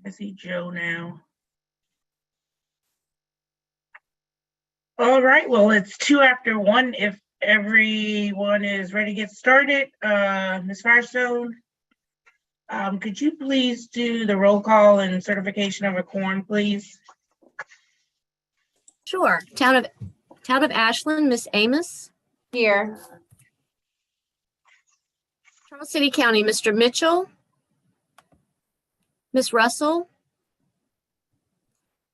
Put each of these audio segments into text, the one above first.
I see Joe now. All right, well, it's 2 after 1. If everyone is ready to get started, Ms. Firestone, could you please do the roll call and certification of a quorum, please? Sure. Town of Ashland, Miss Amos. Here. Charles City County, Mr. Mitchell. Miss Russell.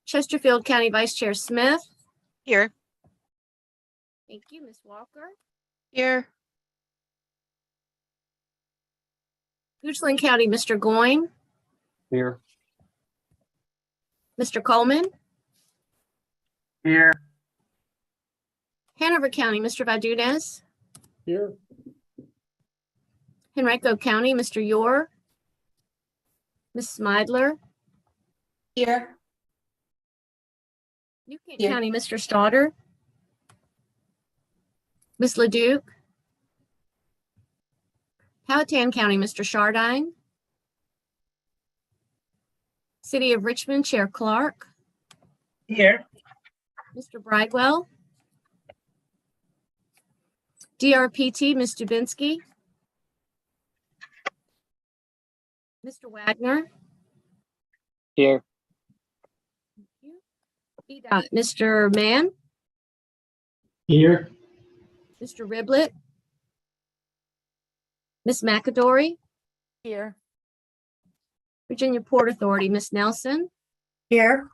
Chesterfield County Vice Chair Smith. Here. Thank you. Miss Walker. Here. Goochland County, Mr. Goyne. Here. Mr. Coleman. Here. Hanover County, Mr. Vadunez. Here. Henrico County, Mr. Yor. Miss Smidler. Here. New Kent Here. County, Mr. Stauder. Miss LeDuc. Powhatan County, Mr. Shardine. City of Richmond, Chair Clark. Here. Mr. Bridewell. DRPT, Ms. Dubinsky. Mr. Wagner. Here. VDOT, Mr. Mann. Here. Mr. Riblett. Miss McAdory. Here. Virginia Port Authority, Miss Nelson. Here.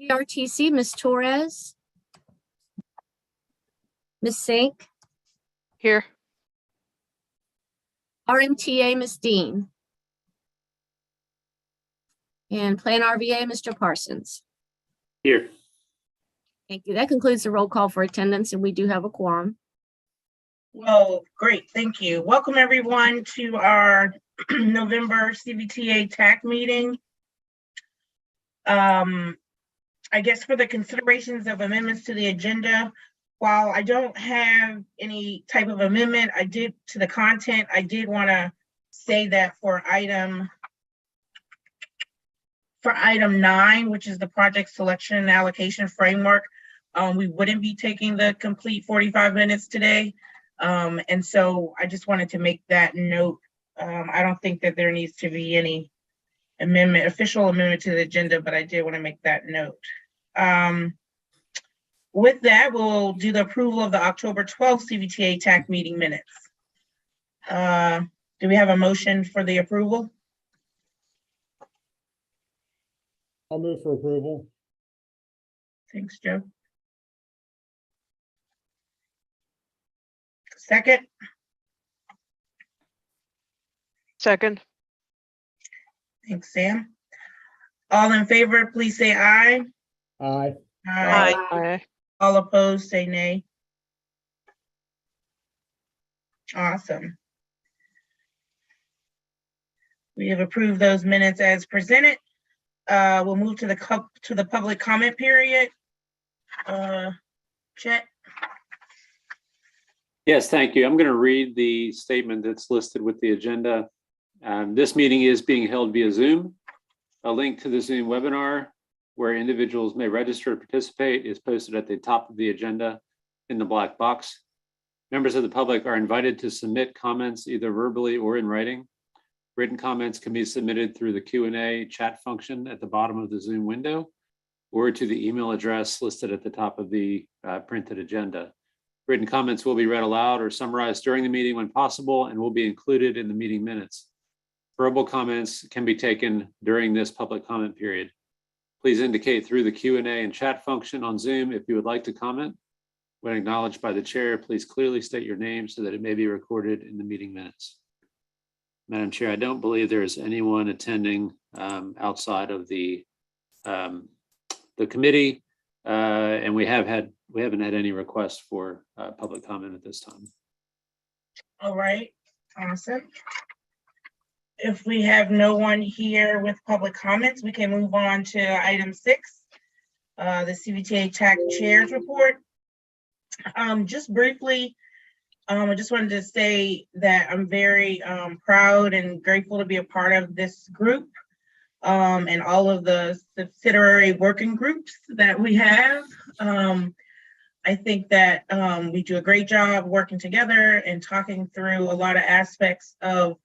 DRTC, Miss Torres. Miss Sink. Here. RMTA, Miss Dean. And Plan RVA, Mr. Parsons. Here. Thank you. That concludes the roll call for attendance, and we do have a quorum. Well, great, thank you. Welcome everyone to our November CVTA TAC meeting. I guess for the considerations of amendments to the agenda, while I don't have any type of amendment, I did to the content, I did want to say that for item 9, which is the project selection and allocation framework, we wouldn't be taking the complete 45 minutes today. And so I just wanted to make that note. I don't think that there needs to be any official amendment to the agenda, but I did want to make that note. With that, we'll do the approval of the October 12th CVTA TAC meeting minutes. Do we have a motion for the approval? I'll move for approval. Thanks, Joe. Second? Second. Thanks, Sam. All in favor, please say aye. Aye. Aye. All opposed, say nay. Awesome. We have approved those minutes as presented. We'll move to the public comment period. Chet. Yes, thank you. I'm going to read the statement that's listed with the agenda. This meeting is being held via Zoom. A link to the Zoom webinar where individuals may register to participate is posted at the top of the agenda in the black box. Members of the public are invited to submit comments either verbally or in writing. Written comments can be submitted through the Q&A chat function at the bottom of the Zoom window or to the email address listed at the top of the printed agenda. Written comments will be read aloud or summarized during the meeting when possible and will be included in the meeting minutes. Verbal comments can be taken during this public comment period. Please indicate through the Q&A and chat function on Zoom if you would like to comment. When acknowledged by the chair, please clearly state your name so that it may be recorded in the meeting minutes. Madam Chair, I don't believe there is anyone attending outside of the committee, and we haven't had any requests for public comment at this time. All right, awesome. If we have no one here with public comments, we can move on to item 6, the CVTA TAC Chairs Report. Just briefly, I just wanted to say that I'm very proud and grateful to be a part of this group. and all of the subsidiary working groups that we have. I think that we do a great job working together and talking through a lot of aspects of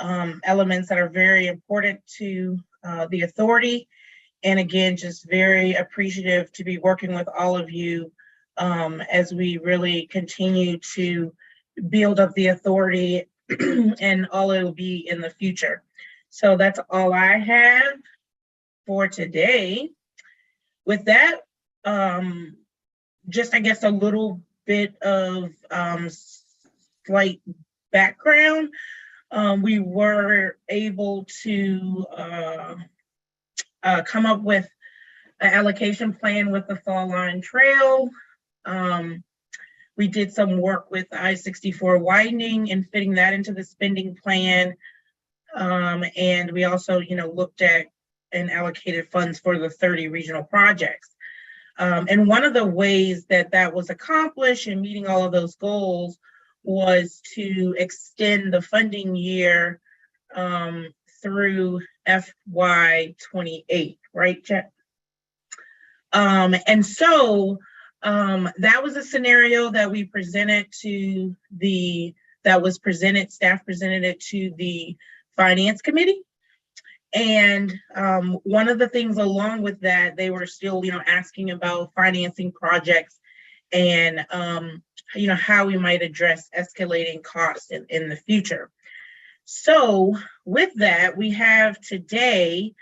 elements that are very important to the authority. And again, just very appreciative to be working with all of you as we really continue to build up the authority and all it will be in the future. So that's all I have for today. With that, just I guess a little bit of slight background. We were able to come up with an allocation plan with the Fall Line Trail. We did some work with I-64 widening and fitting that into the spending plan. And we also, looked at and allocated funds for the 30 regional projects. And one of the ways that that was accomplished in meeting all of those goals was to extend the funding year through FY28, right, Chet? And so that was a scenario that we presented to staff presented it to the Finance Committee. And one of the things along with that, they were still, asking about financing projects and, how we might address escalating costs in the future. So with that, we have today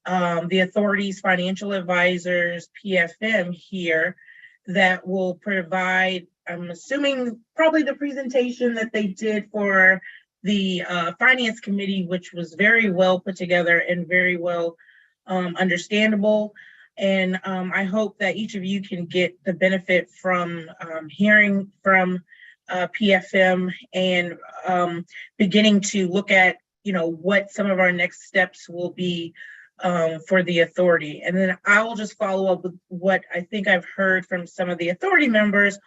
the authority's financial advisors, PFM, here that will provide, I'm assuming, probably the presentation that they did for the Finance Committee, which was very well put together and very well understandable. And I hope that each of you can get the benefit from hearing from PFM and beginning to look at, what some of our next steps will be for the authority. And then I will just follow up with what I think I've heard from some of the authority members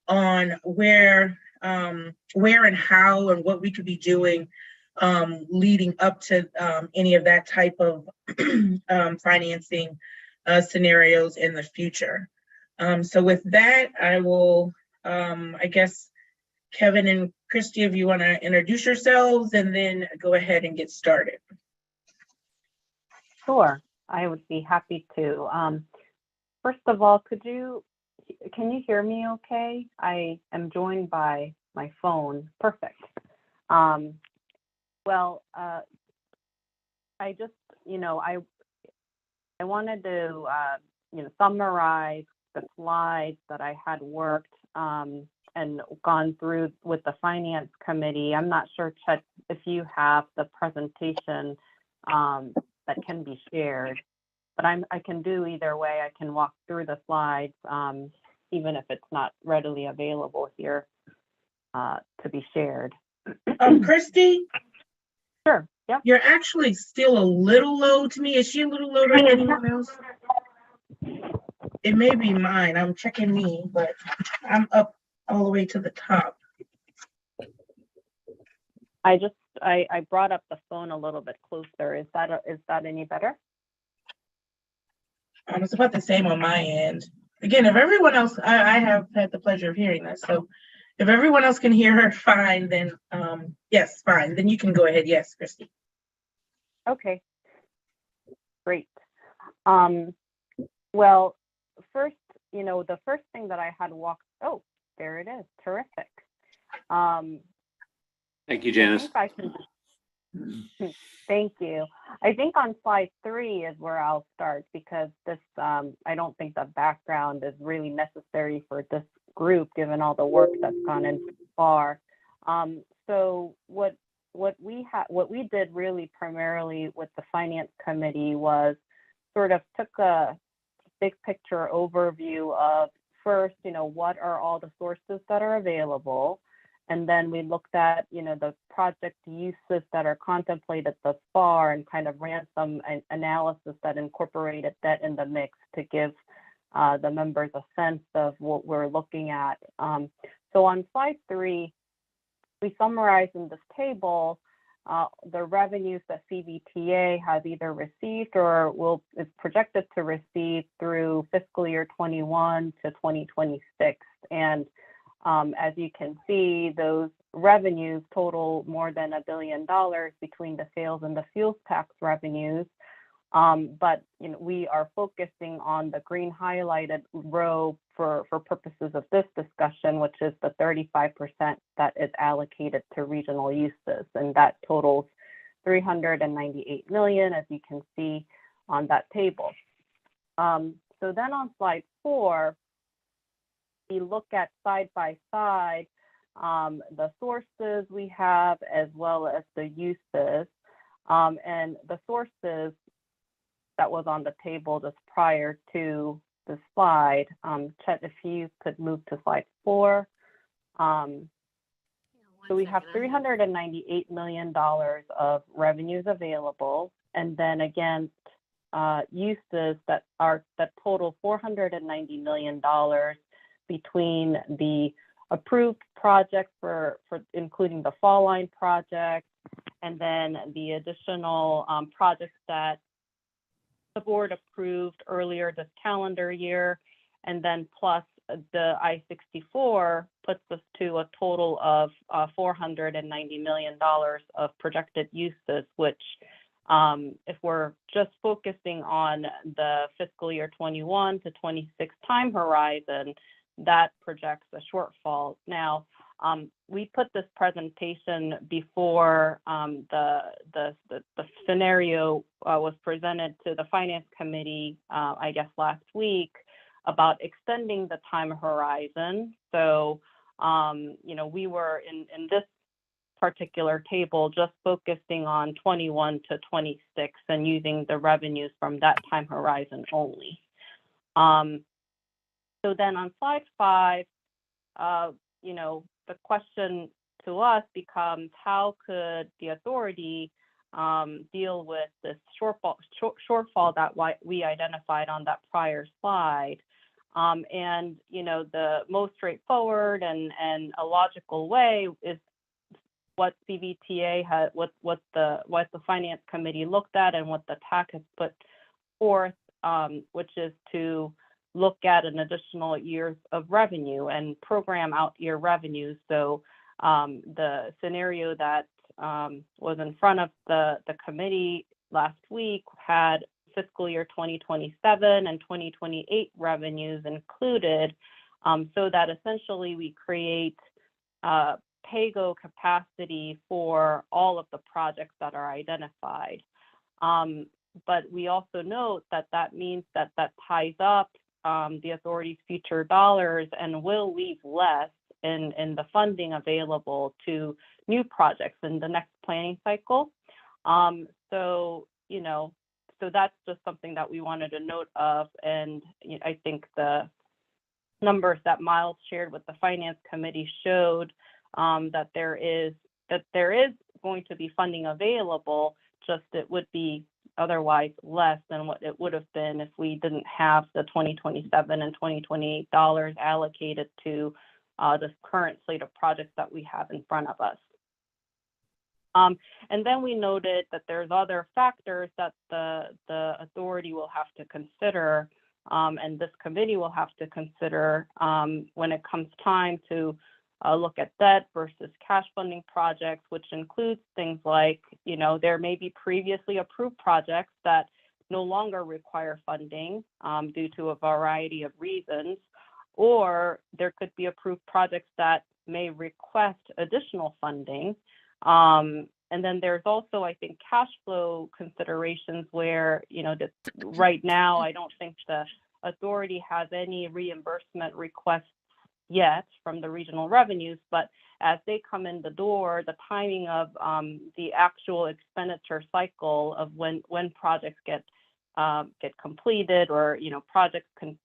on where and how and what we could be doing leading up to any of that type of financing scenarios in the future. So with that, I will, I guess, Kevin and Christy, if you want to introduce yourselves and then go ahead and get started. Sure, I would be happy to. First of all, can you hear me okay? I am joined by my phone. Perfect. Well, I just, I wanted to, summarize the slides that I had worked and gone through with the Finance Committee. I'm not sure, Chet, if you have the presentation that can be shared, but I can do either way. I can walk through the slides, even if it's not readily available here to be shared. Christy? Sure, yep. You're actually still a little low to me. Is she a little lower than anyone else? It may be mine. I'm checking me, but I'm up all the way to the top. I brought up the phone a little bit closer. Is that any better? It's about the same on my end. Again, if everyone else, I have had the pleasure of hearing this. So if everyone else can hear her fine, then yes, fine. Then you can go ahead. Yes, Christy. Okay, great. Well, first, the first thing that I had walked, oh, there it is, terrific. Thank you, Janice. Thank you. I think on slide 3 is where I'll start because this, I don't think the background is really necessary for this group given all the work that's gone in so far. So what we did really primarily with the Finance Committee was sort of took a big picture overview of first, what are all the sources that are available. And then we looked at, the project uses that are contemplated thus far and kind of ran some analysis that incorporated that in the mix to give the members a sense of what we're looking at. So on slide 3, we summarize in this table the revenues that CVTA has either received or is projected to receive through fiscal year 21 to 2026. And as you can see, those revenues total more than $1 billion between the sales and the fuels tax revenues. But we are focusing on the green highlighted row for purposes of this discussion, which is the 35% that is allocated to regional uses, and that totals $398 million, as you can see on that table. So then on slide 4, we look at side by side the sources we have as well as the uses, and the sources that was on the table just prior to the slide. Chet, if you could move to slide 4. So we have $398 million of revenues available, and then against uses that total $490 million between the approved projects for including the fall line project, and then the additional projects that the board approved earlier this calendar year, and then plus the I-64 puts us to a total of $490 million of projected uses, which if we're just focusing on the fiscal year 21 to 26 time horizon, that projects a shortfall. Now, we put this presentation before the scenario was presented to the Finance Committee, I guess last week, about extending the time horizon. So, we were in this particular table just focusing on 21 to 26 and using the revenues from that time horizon only. So then on slide 5, the question to us becomes, how could the authority deal with this shortfall that we identified on that prior slide? And the most straightforward and a logical way is what CVTA had, what the Finance Committee looked at and what the TAC has put forth, which is to look at an additional years of revenue and program out year revenues. So the scenario that was in front of the committee last week had fiscal year 2027 and 2028 revenues included, so that essentially we create pay-go capacity for all of the projects that are identified. But we also note that means that ties up the authority's future dollars and will leave less in the funding available to new projects in the next planning cycle. So that's just something that we wanted to note of. And I think the numbers that Miles shared with the Finance Committee showed that there is going to be funding available, just it would be otherwise less than what it would have been if we didn't have the 2027 and 2028 dollars allocated to this current slate of projects that we have in front of us. And then we noted that there's other factors that the authority will have to consider, and this committee will have to consider when it comes time to look at debt versus cash funding projects, which includes things like, there may be previously approved projects that no longer require funding due to a variety of reasons, or there could be approved projects that may request additional funding. And then there's also, I think, cash flow considerations where, right now, I don't think the authority has any reimbursement requests yet from the regional revenues, but as they come in the door, the timing of the actual expenditure cycle of when projects get completed, or projects can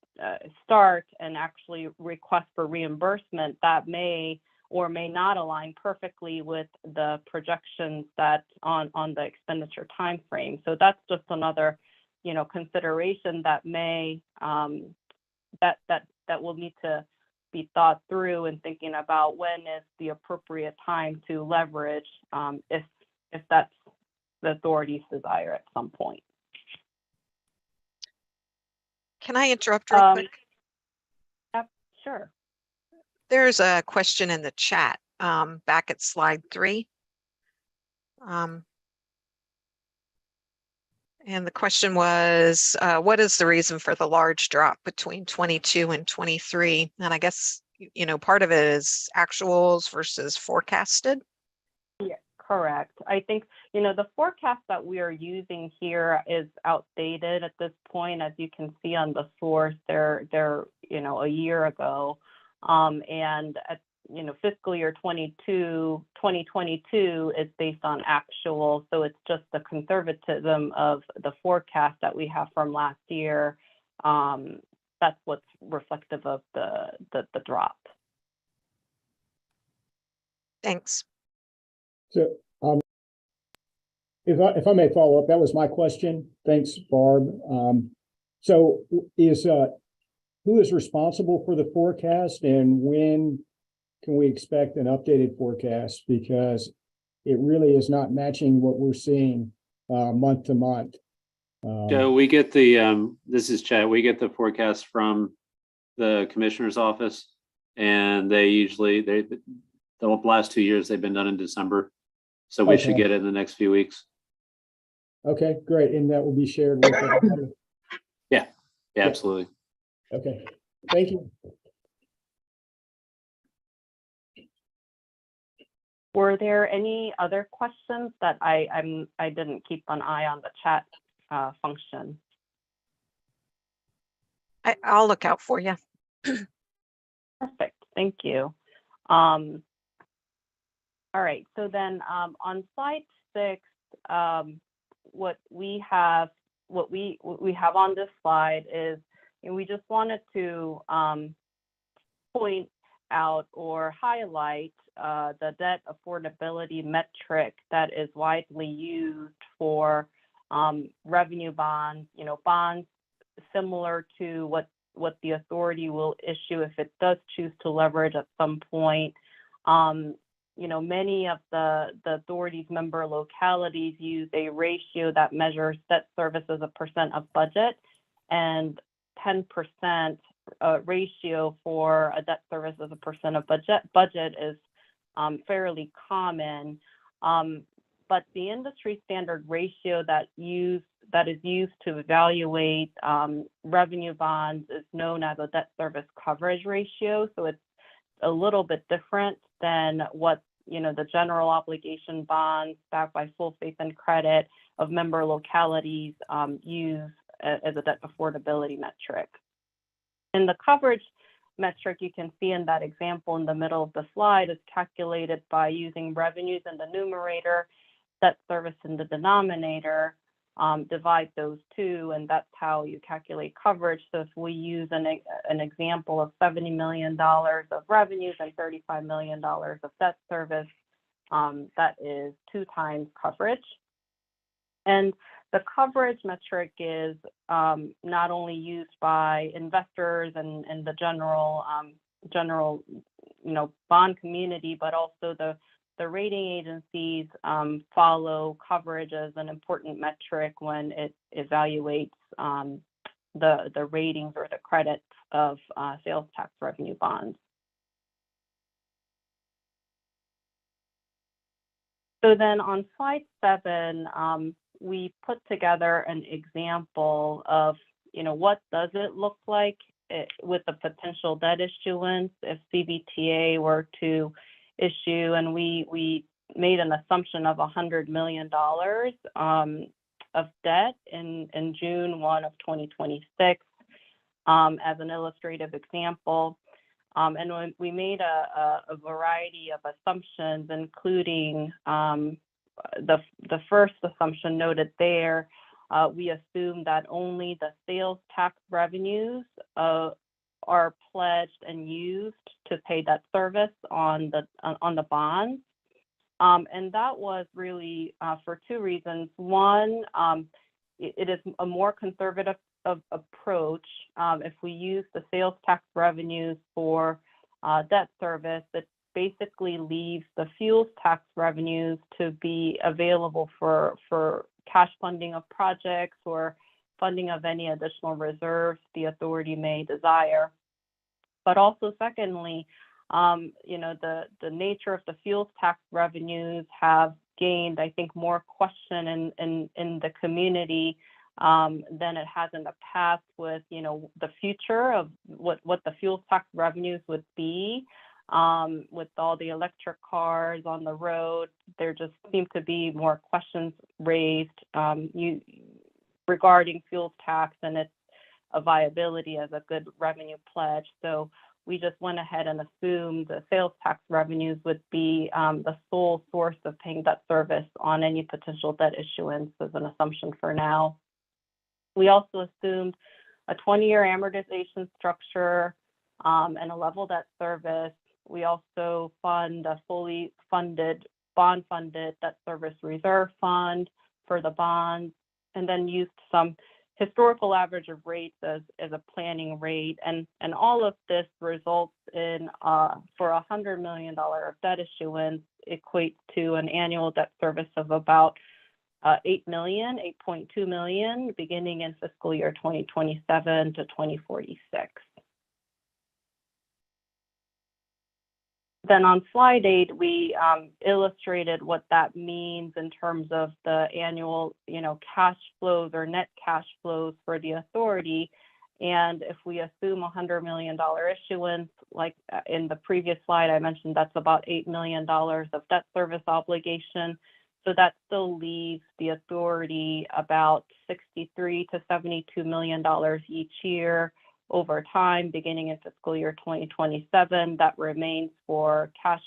start and actually request for reimbursement, that may or may not align perfectly with the projections that on the expenditure time frame. So that's just another consideration that may that will need to be thought through in thinking about when is the appropriate time to leverage if if that's the authority's desire at some point. Can I interrupt real quick? Yep, sure. There's a question in the chat back at slide 3. And the question was, what is the reason for the large drop between 22 and 23? And I guess, you know, part of it is actuals versus forecasted. Yeah, correct. I think, you know, the forecast that we are using here is outdated at this point. As you can see on the source, they're you know, a year ago. And at, you know, fiscal year 2022 is based on actual. So it's just the conservatism of the forecast that we have from last year. That's what's reflective of the drop. Thanks. So, if I may follow up, that was my question. Thanks, Barb. So who is responsible for the forecast, and when can we expect an updated forecast? Because it really is not matching what we're seeing month to month. Joe, we get the, this is Chad, we get the forecast from the commissioner's office, and they usually, the last 2 years they've been done in December. So we should Okay. get it in the next few weeks. Okay, great. And that will be shared with everybody. Yeah, absolutely. Okay, thank you. Were there any other questions that I didn't keep an eye on the chat function? I'll look out for you. Perfect, thank you. All right, so then on slide 6, what we have on this slide is, and we just wanted to point out or highlight the debt affordability metric that is widely used for revenue bonds, you know, bonds similar to what the authority will issue if it does choose to leverage at some point. You know, many of the authority's member localities use a ratio that measures debt service as a % of budget, and 10% ratio for a debt service as a % of budget is fairly common. But the industry standard ratio that is used to evaluate revenue bonds is known as a debt service coverage ratio. So it's a little bit different than what, you know, the general obligation bonds backed by full faith and credit of member localities use as a debt affordability metric. And the coverage metric you can see in that example in the middle of the slide is calculated by using revenues in the numerator, debt service in the denominator, divide those two, and that's how you calculate coverage. So if we use an example of $70 million of revenues and $35 million of debt service, that is 2 times coverage. And the coverage metric is not only used by investors and the general, you know, bond community, but also the rating agencies follow coverage as an important metric when it evaluates the ratings or the credits of sales tax revenue bonds. So then on slide 7, we put together an example of, you know, what does it look like with the potential debt issuance if CVTA were to issue, and we made an assumption of $100 million of debt in June 1 of 2026 as an illustrative example. And when we made a variety of assumptions, including the first assumption noted there, we assume that only the sales tax revenues are pledged and used to pay that service on the bonds. And that was really for 2 reasons. One, it is a more conservative approach. If we use the sales tax revenues for debt service, basically leaves the fuels tax revenues to be available for cash funding of projects or funding of any additional reserves the authority may desire. But also secondly, the nature of the fuels tax revenues have gained, I think, more question in the community than it has in the past with, the future of what the fuels tax revenues would be. With all the electric cars on the road, there just seem to be more questions raised regarding fuels tax and its viability as a good revenue pledge. So we just went ahead and assumed the sales tax revenues would be the sole source of paying debt service on any potential debt issuance as an assumption for now. We also assumed a 20-year amortization structure and a level debt service. We also fund a fully funded, bond-funded debt service reserve fund for the bonds, and then used some historical average of rates as a planning rate. And all of this results in, for $100 million of debt issuance, equates to an annual debt service of about 8.2 million, beginning in fiscal year 2027 to 2046. Then on slide 8, we illustrated what that means in terms of the annual, cash flows or net cash flows for the authority. And if we assume $100 million issuance, like in the previous slide, I mentioned that's about $8 million of debt service obligation. So that still leaves the authority about $63 to $72 million each year over time, beginning in fiscal year 2027. That remains for cash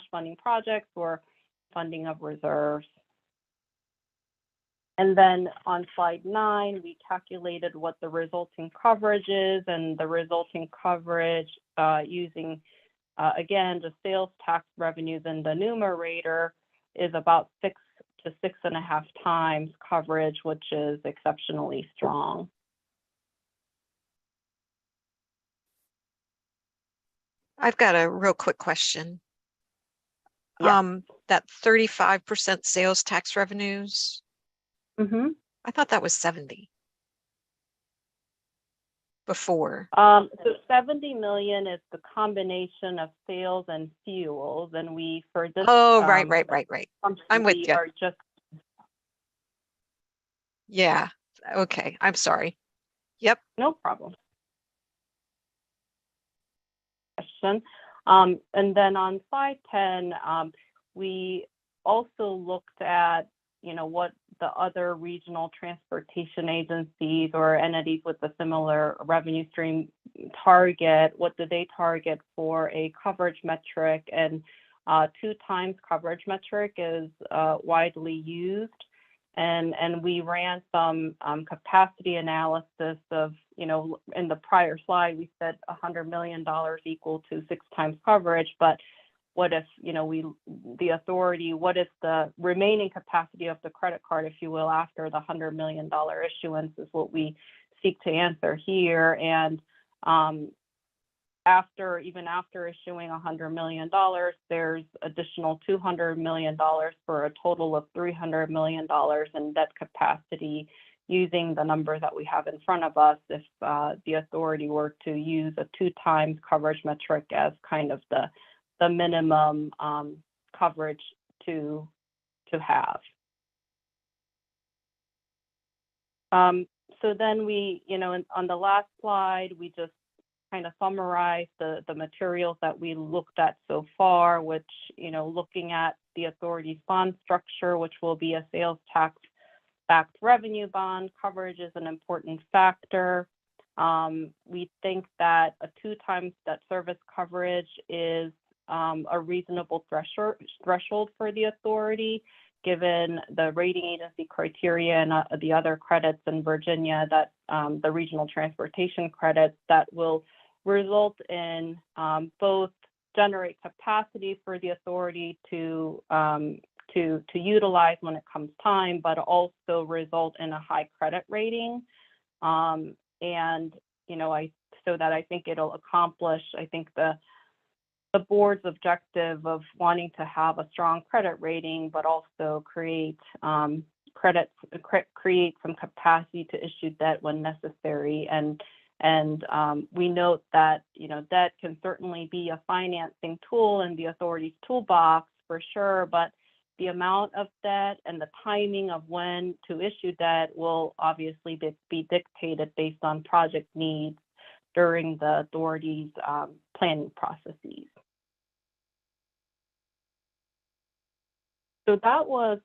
funding projects or funding of reserves. And then on slide 9, we calculated what the resulting coverage is, and the resulting coverage using, again, the sales tax revenues in the numerator is about 6 to 6.5 times coverage, which is exceptionally strong. I've got a real quick question. Yeah. That 35% sales tax revenues, Mm-hmm. I thought that was 70 before. So 70 million is the combination of sales and fuels, and we, for this. Oh, right. I'm with we you. are just. Yeah. Okay. I'm sorry. Yep. No problem. Question. And then on slide 10, we also looked at, what the other regional transportation agencies or entities with a similar revenue stream target. What do they target for a coverage metric? And 2 times coverage metric is widely used. And we ran some capacity analysis of, in the prior slide, we said $100 million equal to 6 times coverage. But what if, the authority, what is the remaining capacity of the credit card, if you will, after the $100 million issuance is what we seek to answer here. And even after issuing $100 million, there's additional $200 million for a total of $300 million in debt capacity, using the number that we have in front of us if the authority were to use a 2 times coverage metric as kind of the minimum coverage to have. So then we, on the last slide, we just kind of summarize the materials that we looked at so far, which, looking at the authority's bond structure, which will be a sales tax backed revenue bond, coverage is an important factor. We think that a 2 times debt service coverage is a reasonable threshold for the authority, given the rating agency criteria and the other credits in Virginia that the regional transportation credits that will result in both generate capacity for the authority to utilize when it comes time, but also result in a high credit rating. So that I think it'll accomplish, I think, the the board's objective of wanting to have a strong credit rating, but also create create some capacity to issue debt when necessary. And we note that, debt can certainly be a financing tool in the authority's toolbox for sure, but the amount of debt and the timing of when to issue debt will obviously be dictated based on project needs during the authority's planning processes. So that was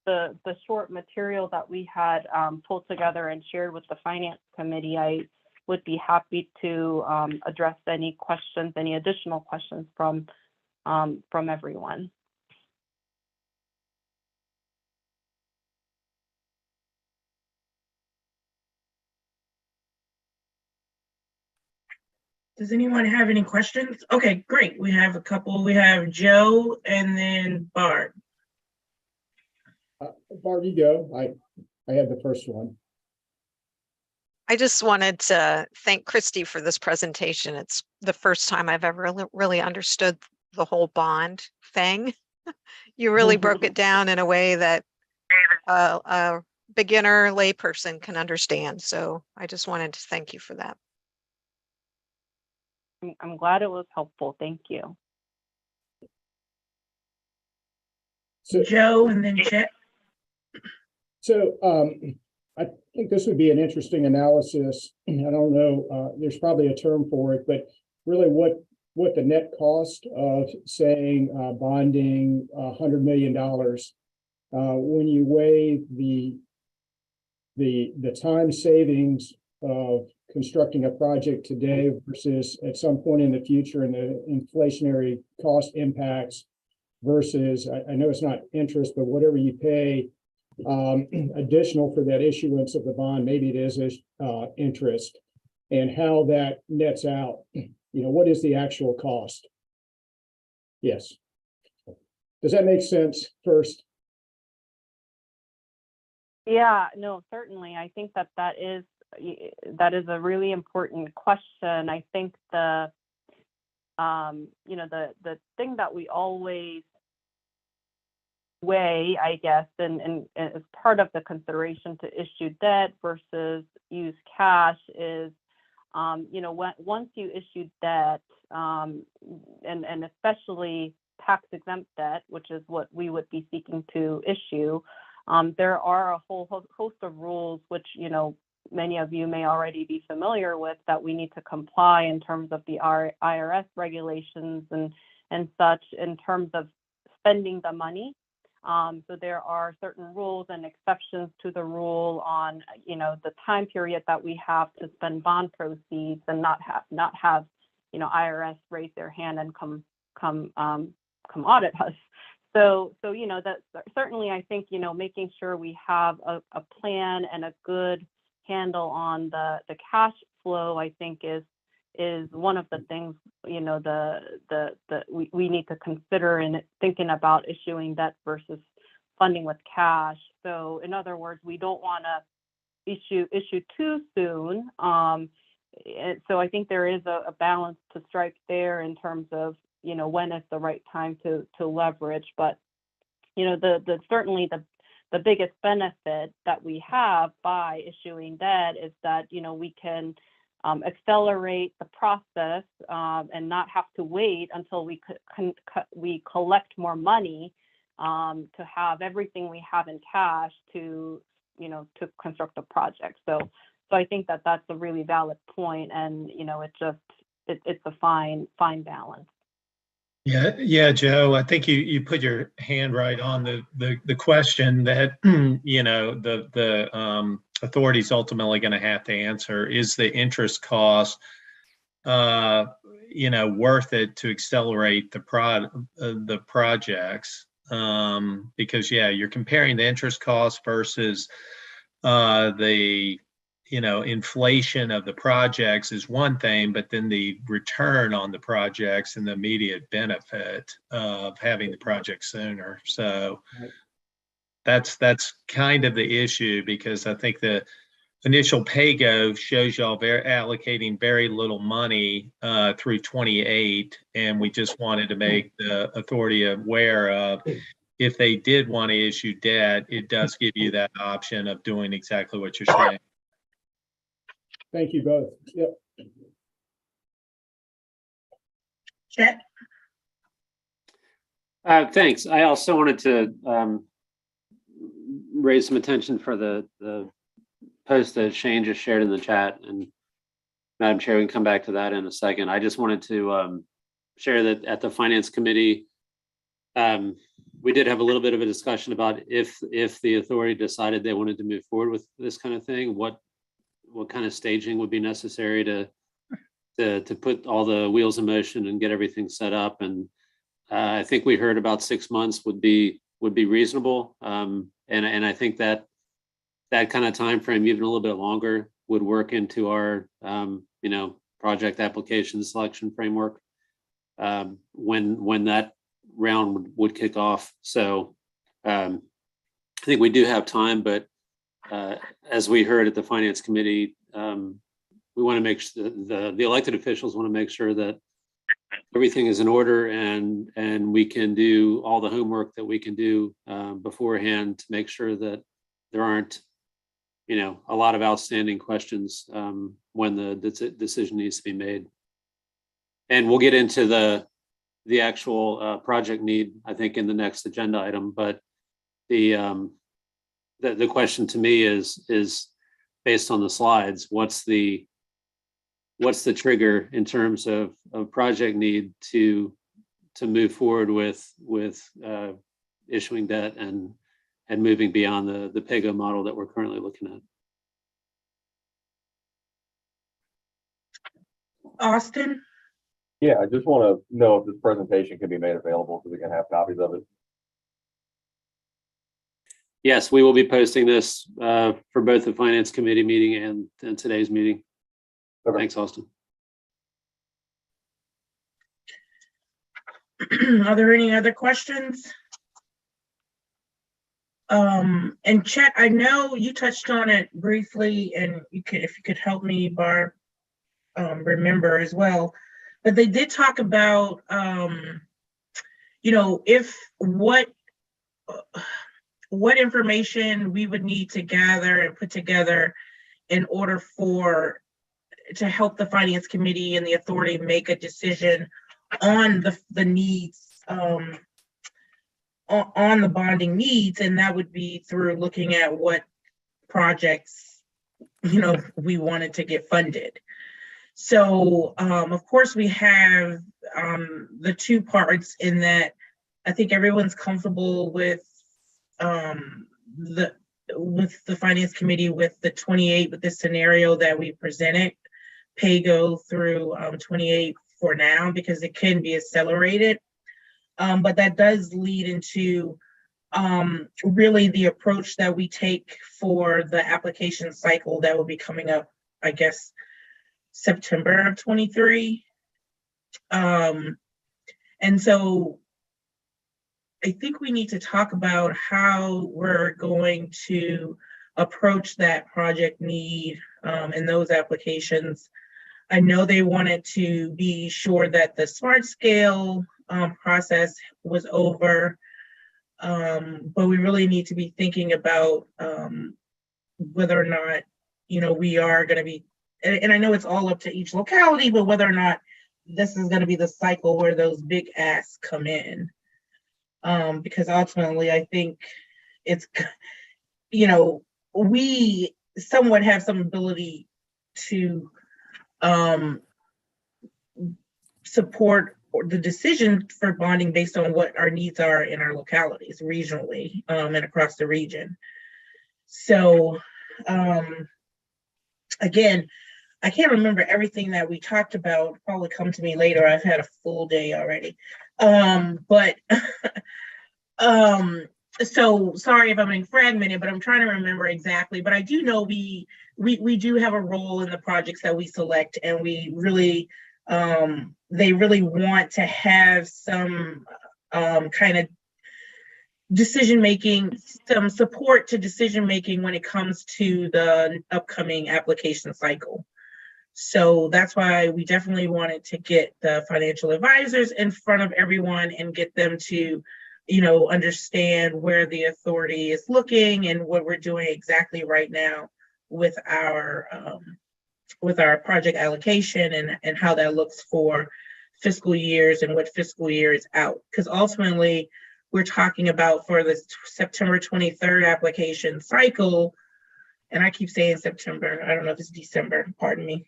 the short material that we had pulled together and shared with the Finance Committee. I would be happy to address any questions, any additional questions from everyone. Does anyone have any questions? Okay, great. We have a couple. We have Joe and then Barb. Barb, you go. I had the first one. I just wanted to thank Christy for this presentation. It's the first time I've ever really understood the whole bond thing. You really broke it down in a way that a beginner layperson can understand. So I just wanted to thank you for that. I'm glad it was helpful. Thank you. So, Joe and then Chet. So I think this would be an interesting analysis. I don't know, there's probably a term for it, but really what the net cost of saying bonding $100 million, when you weigh the time savings of constructing a project today versus at some point in the future and the inflationary cost impacts versus, I know it's not interest, but whatever you pay additional for that issuance of the bond, maybe it is interest, and how that nets out. What is the actual cost? Yes. Does that make sense first? Yeah, no, certainly. I think that is a really important question. I think the thing that we always weigh, I guess, and as part of the consideration to issue debt versus use cash is, once you issue debt, and especially tax exempt debt, which is what we would be seeking to issue, there are a whole host of rules which, many of you may already be familiar with, that we need to comply in terms of the IRS regulations and such in terms of spending the money. So there are certain rules and exceptions to the rule on, the time period that we have to spend bond proceeds and not have IRS raise their hand and come audit us. So that certainly, I think, making sure we have a plan and a good handle on the cash flow, I think is one of the things, we need to consider in thinking about issuing debt versus funding with cash. So in other words, we don't want to issue too soon. So I think there is a balance to strike there in terms of, when is the right time to leverage. But, certainly the biggest benefit that we have by issuing debt is that, we can accelerate the process and not have to wait until we collect more money to have everything we have in cash to construct a project. So I think that that's a really valid point, and it's a fine balance. Yeah, Joe, I think you put your hand right on the question that the authorities ultimately going to have to answer. Is the interest cost worth it to accelerate the projects? Because you're comparing the interest cost versus the inflation of the projects is one thing, but then the return on the projects and the immediate benefit of having the project sooner. So that's kind of the issue, because I think initial pay-go shows y'all allocating very little money through 28, and we just wanted to make the authority aware of, if they did want to issue debt, it does give you that option of doing exactly what you're saying. Thank you both. Yep. Chet? Thanks. I also wanted to raise some attention for the post that Shane just shared in the chat. And Madam Chair, we can come back to that in a second. I just wanted to share that at the Finance Committee, we did have a little bit of a discussion about if the authority decided they wanted to move forward with this kind of thing, what kind of staging would be necessary to put all the wheels in motion and get everything set up. And I think we heard about 6 months would be reasonable. And I think that kind of time frame, even a little bit longer, would work into our project application selection framework when that round would kick off. So I think we do have time, but as we heard at the Finance Committee, we want to make sure the elected officials want to make sure that everything is in order and we can do all the homework that we can do beforehand to make sure that there aren't a lot of outstanding questions when the decision needs to be made. And we'll get into the actual project need, I think, in the next agenda item. But the question to me is based on the slides, what's the trigger in terms of project need to move forward with issuing debt and moving beyond the PAYGO model that we're currently looking at. Austin? Yeah, I just want to know if this presentation can be made available so we can have copies of it. Yes, we will be posting this for both the Finance Committee meeting and today's meeting. Okay. Thanks, Austin. Are there any other questions? And Chet, I know you touched on it briefly, and if you could help me, Barb, remember as well. But they did talk about, what information we would need to gather and put together in order to help the Finance Committee and the authority make a decision on the needs, on the bonding needs, and that would be through looking at what projects, we wanted to get funded. So, of course, we have the two parts in that I think everyone's comfortable with the Finance Committee with the 28, with the scenario that we presented, PAYGO through 28 for now, because it can be accelerated. But that does lead into really the approach that we take for the application cycle that will be coming up, I guess, September of 23. And so I think we need to talk about how we're going to approach that project need in those applications. I know they wanted to be sure that the smart scale process was over, but we really need to be thinking about whether or not, we are going to be, and I know it's all up to each locality, but whether or not this is going to be the cycle where those big asks come in. Because ultimately, I think it's, we somewhat have some ability to support the decision for bonding based on what our needs are in our localities regionally and across the region. So again, I can't remember everything that we talked about. Probably come to me later. I've had a full day already. So sorry if I'm being fragmented, but I'm trying to remember exactly. But I do know we do have a role in the projects that we select, and we really they really want to have some kind of decision-making, some support to decision-making when it comes to the upcoming application cycle. So that's why we definitely wanted to get the financial advisors in front of everyone and get them to, understand where the authority is looking and what we're doing exactly right now with our project allocation and how that looks for fiscal years and what fiscal year is out. Because ultimately, we're talking about for the September 23rd application cycle, and I keep saying September, I don't know if it's December, pardon me,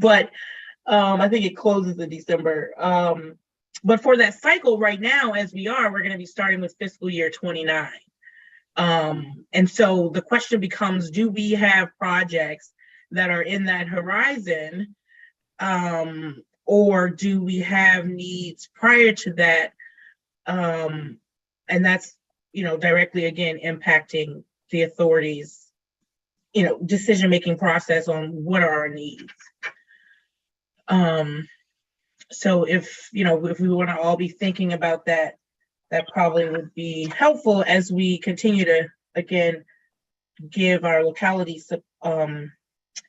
but I think it closes in December. But for that cycle right now, as we're going to be starting with fiscal year 29. And so the question becomes, do we have projects that are in that horizon, or do we have needs prior to that? And that's, directly, again, impacting the authorities, decision-making process on what are our needs. So if we want to all be thinking about that, that probably would be helpful as we continue to, again, give our localities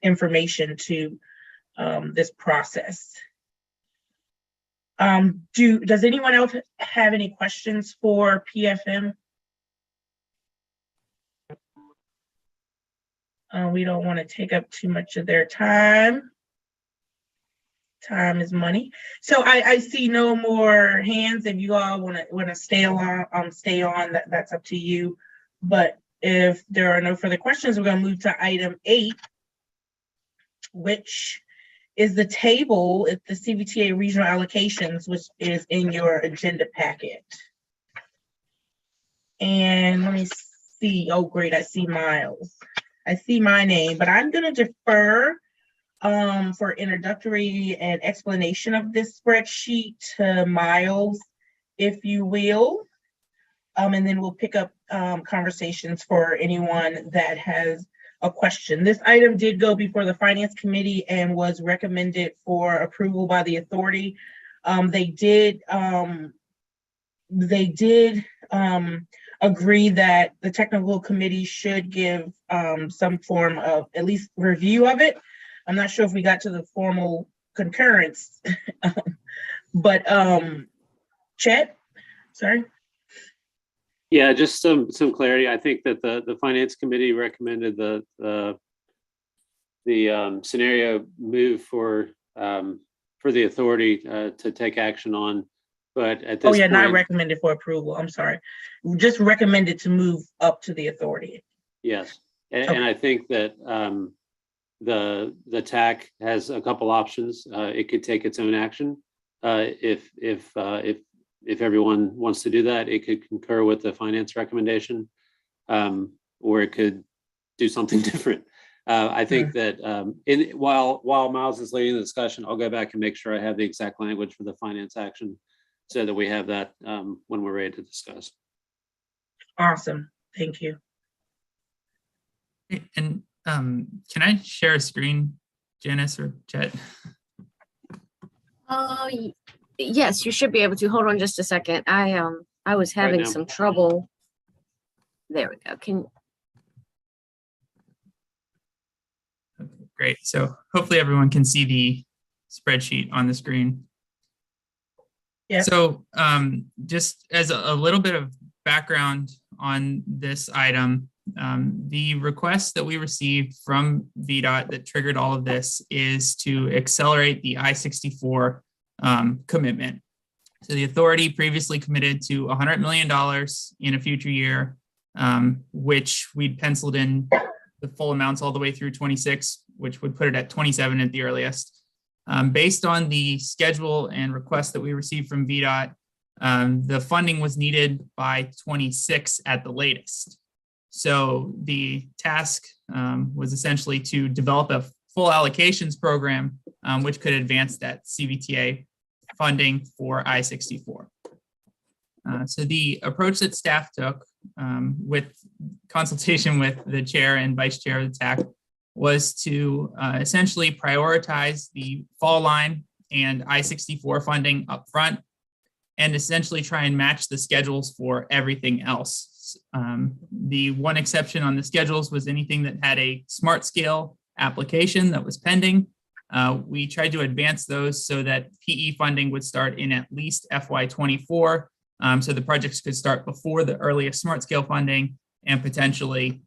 information to this process. Does anyone else have any questions for PFM? We don't want to take up too much of their time. Time is money. So I see no more hands. If you all want to stay on, that's up to you. But if there are no further questions, we're going to move to item 8, which is the table at the CVTA regional allocations, which is in your agenda packet. And let me see. Oh, great. I see Miles. I see my name, but I'm going to defer for introductory and explanation of this spreadsheet to Miles, if you will. And then we'll pick up conversations for anyone that has a question. This item did go before the Finance Committee and was recommended for approval by the authority. They did agree that the technical committee should give some form of at least review of it. I'm not sure if we got to the formal concurrence, but Chet, sorry. Yeah, just some clarity. I think that the Finance Committee recommended the scenario move for the authority to take action on, but at this point, not recommended for approval. I'm sorry, just recommended to move up to the authority. Yes, and I think that the TAC has a couple options. It could take its own action if everyone wants to do that. It could concur with the finance recommendation, or it could do something different. I think that while Miles is leading the discussion, I'll go back and make sure I have the exact language for the finance action so that we have that when we're ready to discuss. Awesome. Thank you. And can I share a screen, Janice or Chet? Yes, you should be able to. Hold on just a second. I was having some trouble. There we go. Okay, great. So hopefully everyone can see the spreadsheet on the screen. Yeah. So just as a little bit of background on this item, the request that we received from VDOT that triggered all of this is to accelerate the I-64 commitment. So the authority previously committed to $100 million in a future year, which we'd penciled in the full amounts all the way through 26, which would put it at 27 at the earliest. Based on the schedule and request that we received from VDOT, the funding was needed by 26 at the latest. So the task was essentially to develop a full allocations program, which could advance that CVTA funding for I-64. So the approach that staff took with consultation with the chair and vice chair of the TAC was to essentially prioritize the fall line and I-64 funding up front, and essentially try and match the schedules for everything else. The one exception on the schedules was anything that had a smart scale application that was pending. We tried to advance those so that PE funding would start in at least FY24. So the projects could start before the earliest smart scale funding and potentially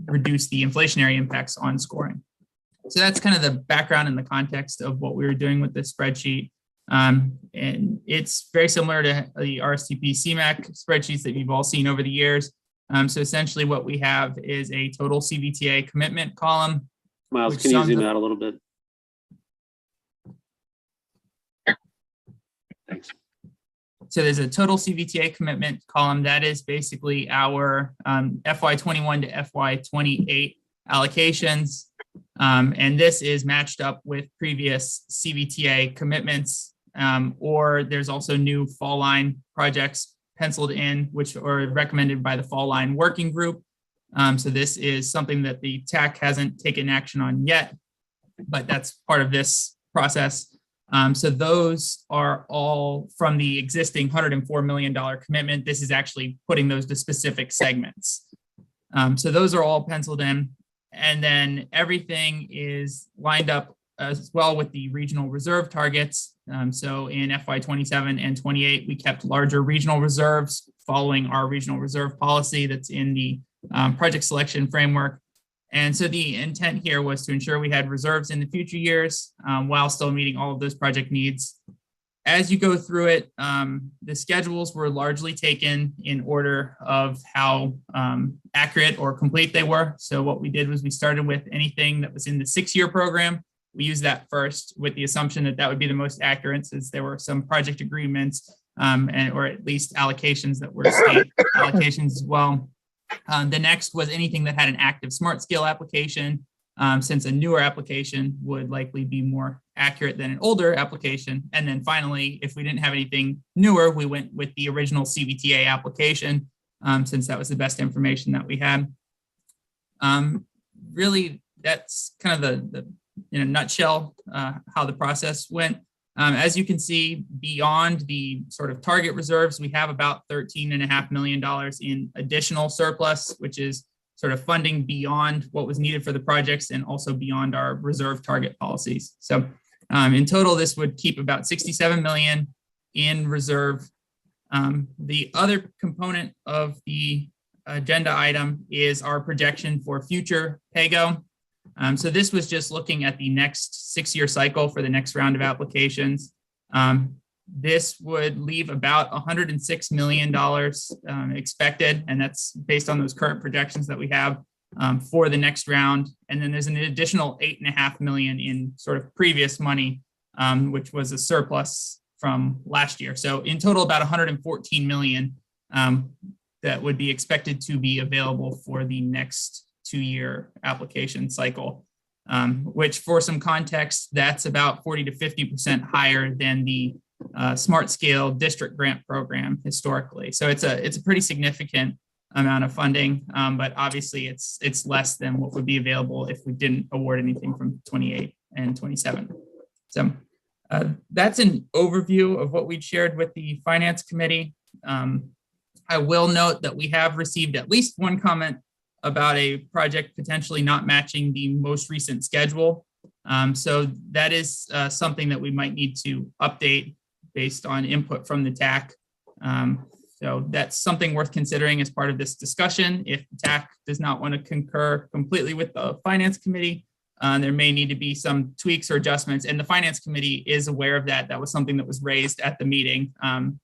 reduce the inflationary impacts on scoring. So that's kind of the background and the context of what we were doing with this spreadsheet. And it's very similar to the RSTP CMAC spreadsheets that you've all seen over the years. So essentially what we have is a total CVTA commitment column. Miles, which can you sums zoom up- out a little bit? Thanks. So there's a total CVTA commitment column that is basically our FY21 to FY28 allocations. And this is matched up with previous CVTA commitments, or there's also new fall line projects penciled in, which are recommended by the fall line working group. So this is something that the TAC hasn't taken action on yet, but that's part of this process. So those are all from the existing $104 million commitment. This is actually putting those to specific segments. So those are all penciled in. And then everything is lined up as well with the regional reserve targets. So in FY27 and 28, we kept larger regional reserves following our regional reserve policy that's in the project selection framework. And so the intent here was to ensure we had reserves in the future years while still meeting all of those project needs. As you go through it, the schedules were largely taken in order of how accurate or complete they were. So what we did was we started with anything that was in the 6-year program. We used that first with the assumption that that would be the most accurate, since there were some project agreements or at least allocations that were state allocations as well. The next was anything that had an active smart scale application, since a newer application would likely be more accurate than an older application. And then finally, if we didn't have anything newer, we went with the original CVTA application, since that was the best information that we had. Really, that's kind of the in a nutshell, how the process went. As you can see, beyond the sort of target reserves, we have about $13.5 million in additional surplus, which is sort of funding beyond what was needed for the projects and also beyond our reserve target policies. So in total, this would keep about $67 million in reserve. The other component of the agenda item is our projection for future PAYGO. So this was just looking at the next 6-year cycle for the next round of applications. This would leave about $106 million expected, and that's based on those current projections that we have for the next round. And then there's an additional $8.5 million in sort of previous money, which was a surplus from last year. So in total, about $114 million that would be expected to be available for the next 2-year application cycle, which, for some context, that's about 40 to 50% higher than the Smart Scale District Grant Program historically. So it's a pretty significant amount of funding, but obviously it's less than what would be available if we didn't award anything from 28 and 27. So that's an overview of what we'd shared with the Finance Committee. I will note that we have received at least one comment about a project potentially not matching the most recent schedule. So that is something that we might need to update based on input from the TAC. So that's something worth considering as part of this discussion. If the TAC does not want to concur completely with the Finance Committee, there may need to be some tweaks or adjustments, and the Finance Committee is aware of that. That was something that was raised at the meeting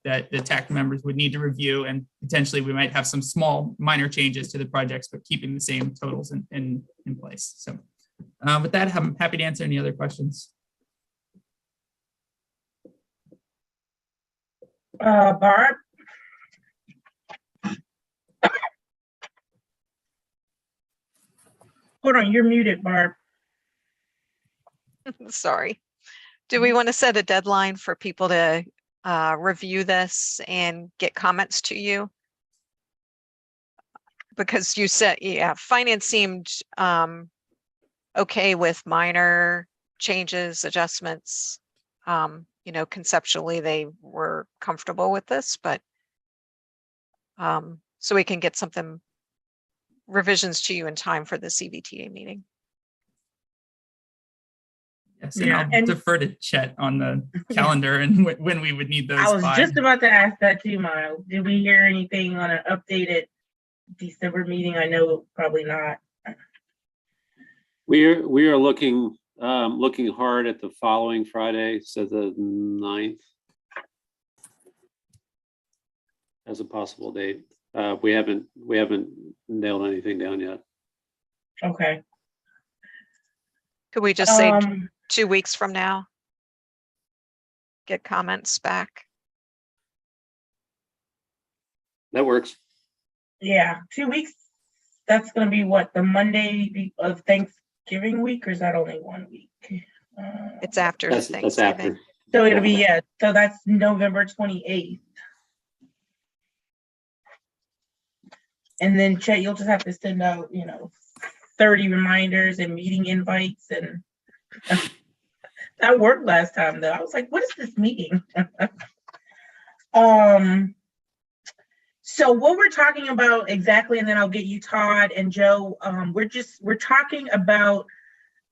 that the TAC members would need to review, and potentially we might have some small minor changes to the projects, but keeping the same totals in place. So with that, I'm happy to answer any other questions. Barb? Hold on, you're muted, Barb. Sorry. Do we want to set a deadline for people to review this and get comments to you? Because you said, yeah, finance seemed okay with minor changes, adjustments. you know, conceptually they were comfortable with this, but so we can get something revisions to you in time for the CVTA meeting. Yes, and Yeah, I'll and- defer to Chet on the calendar and when we would need those I was by. just about to ask that too, Miles. Did we hear anything on an updated December meeting? I know probably not. We are looking hard at the following Friday, so the 9th, as a possible date. We haven't nailed anything down yet. Okay. Could we just say 2 weeks from now? Get comments back. That works. Yeah, 2 weeks. That's gonna be what, the Monday of Thanksgiving week, or is that only 1 week? It's after That's Thanksgiving. after. So it'll be, yeah, so that's November 28th. And then Chet, you'll just have to send out, 30 reminders and meeting invites, and that worked last time though. I was like, what is this meeting? So what we're talking about exactly, and then I'll get you Todd and Joe, we're talking about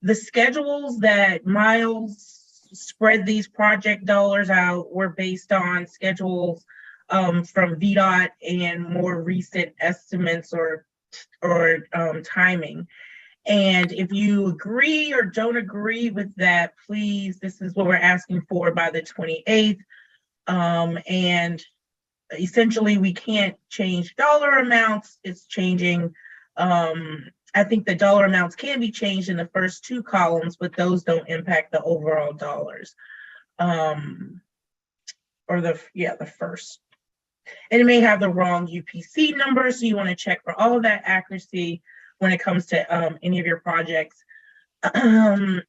the schedules that Miles spread these project dollars out were based on schedules from VDOT and more recent estimates or timing. And if you agree or don't agree with that, please, this is what we're asking for by the 28th. And essentially we can't change dollar amounts. It's changing. I think the dollar amounts can be changed in the first 2 columns, but those don't impact the overall dollars. Or the first. And it may have the wrong UPC number, so you want to check for all of that accuracy when it comes to any of your projects. And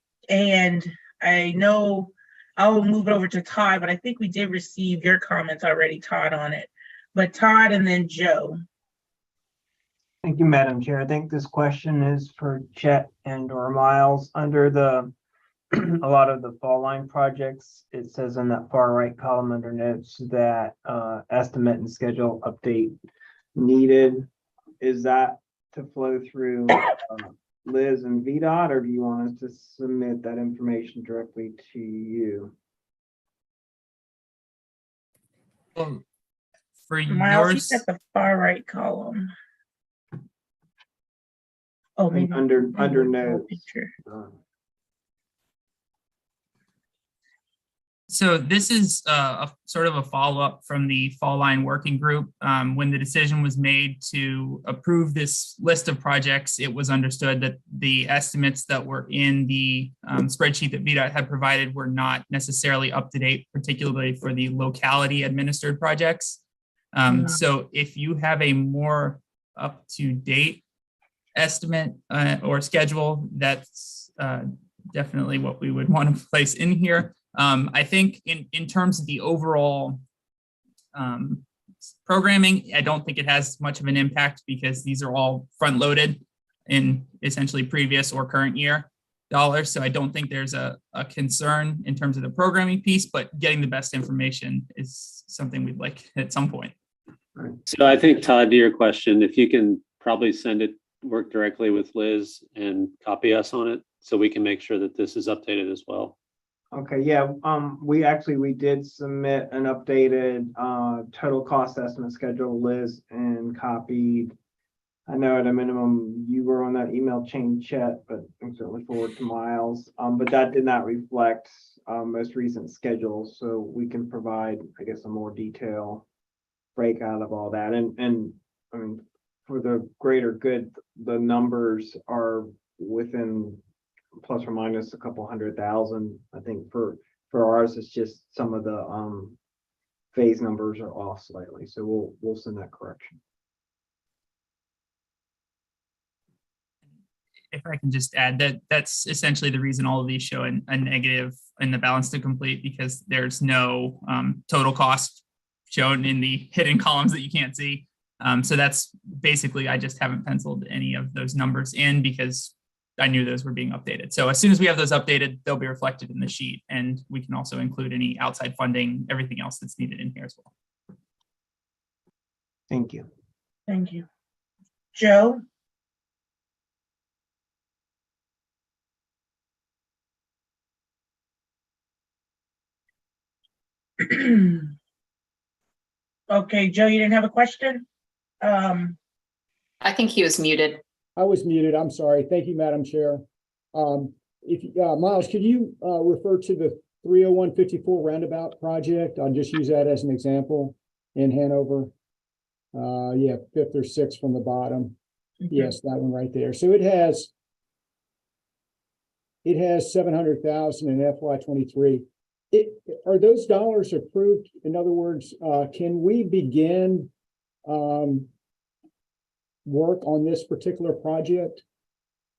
I know I'll move it over to Todd, but I think we did receive your comments already, Todd, on it. But Todd and then Joe. Thank you, Madam Chair. I think this question is for Chet and or Miles. Under the a lot of the fall line projects, it says in that far right column under notes that estimate and schedule update needed. Is that to flow through Liz and VDOT, or do you want us to submit that information directly to you? Well, for Miles, yours, he's at the far right column. Oh, maybe Under maybe notes. picture. so this is a sort of a follow-up from the fall line working group. When the decision was made to approve this list of projects, it was understood that the estimates that were in the spreadsheet that VDOT had provided were not necessarily up to date, particularly for the locality administered projects. So if you have a more up-to-date estimate or schedule, that's definitely what we would want to place in here. I think in terms of the overall programming, I don't think it has much of an impact because these are all front loaded in essentially previous or current year dollars. So I don't think there's a concern in terms of the programming piece, but getting the best information is something we'd like at some point. So I think, Todd, to your question, if you can probably work directly with Liz and copy us on it so we can make sure that this is updated as well. Okay, yeah, we did submit an updated total cost estimate schedule, Liz, and copied. I know at a minimum you were on that email chain, Chet, but I'm certainly forward to Miles. But that did not reflect most recent schedules, so we can provide, I guess, a more detailed breakout of all that. And I mean, for the greater good, the numbers are within plus or minus a couple 100,000. I think for ours, it's just some of the phase numbers are off slightly. So we'll send that correction. If I can just add that that's essentially the reason all of these show a negative in the balance to complete, because there's no total cost shown in the hidden columns that you can't see. So that's basically, I just haven't penciled any of those numbers in because I knew those were being updated. So as soon as we have those updated, they'll be reflected in the sheet, and we can also include any outside funding, everything else that's needed in here as well. Thank you. Thank you. Joe? Okay, Joe, you didn't have a question? I think he was muted. I was muted. I'm sorry. Thank you, Madam Chair. Miles, could you refer to the 30154 roundabout project? I'll just use that as an example in Hanover. Yeah, 5th or 6th from the bottom. Yes, that one right there. So it has 700,000 in FY23. Are those dollars approved? In other words, can we begin work on this particular project?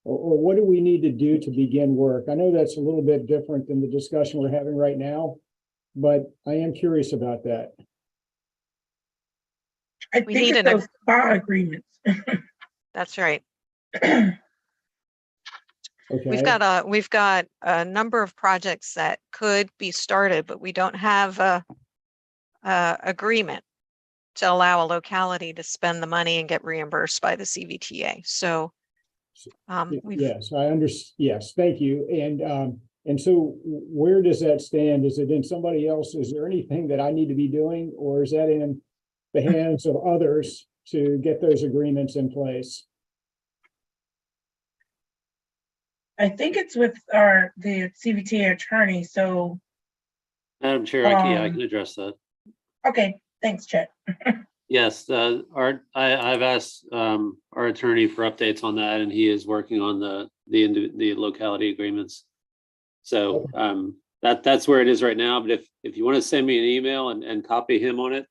Or what do we need to do to begin work? I know that's a little bit different than the discussion we're having right now, but I am curious about that. I We think need it's an those SPA agreements. That's right. Okay. We've got a number of projects that could be started, but we don't have a agreement to allow a locality to spend the money and get reimbursed by the CVTA. So yes, yes, thank you. And so where does that stand? Is it in somebody else? Is there anything that I need to be doing, or is that in the hands of others to get those agreements in place? I think it's with the CVTA attorney. So, Madam Chair, I can address that. okay, thanks, Chet. Yes, I've asked our attorney for updates on that, and he is working on the locality agreements. So that's where it is right now. But if you want to send me an email and copy him on it,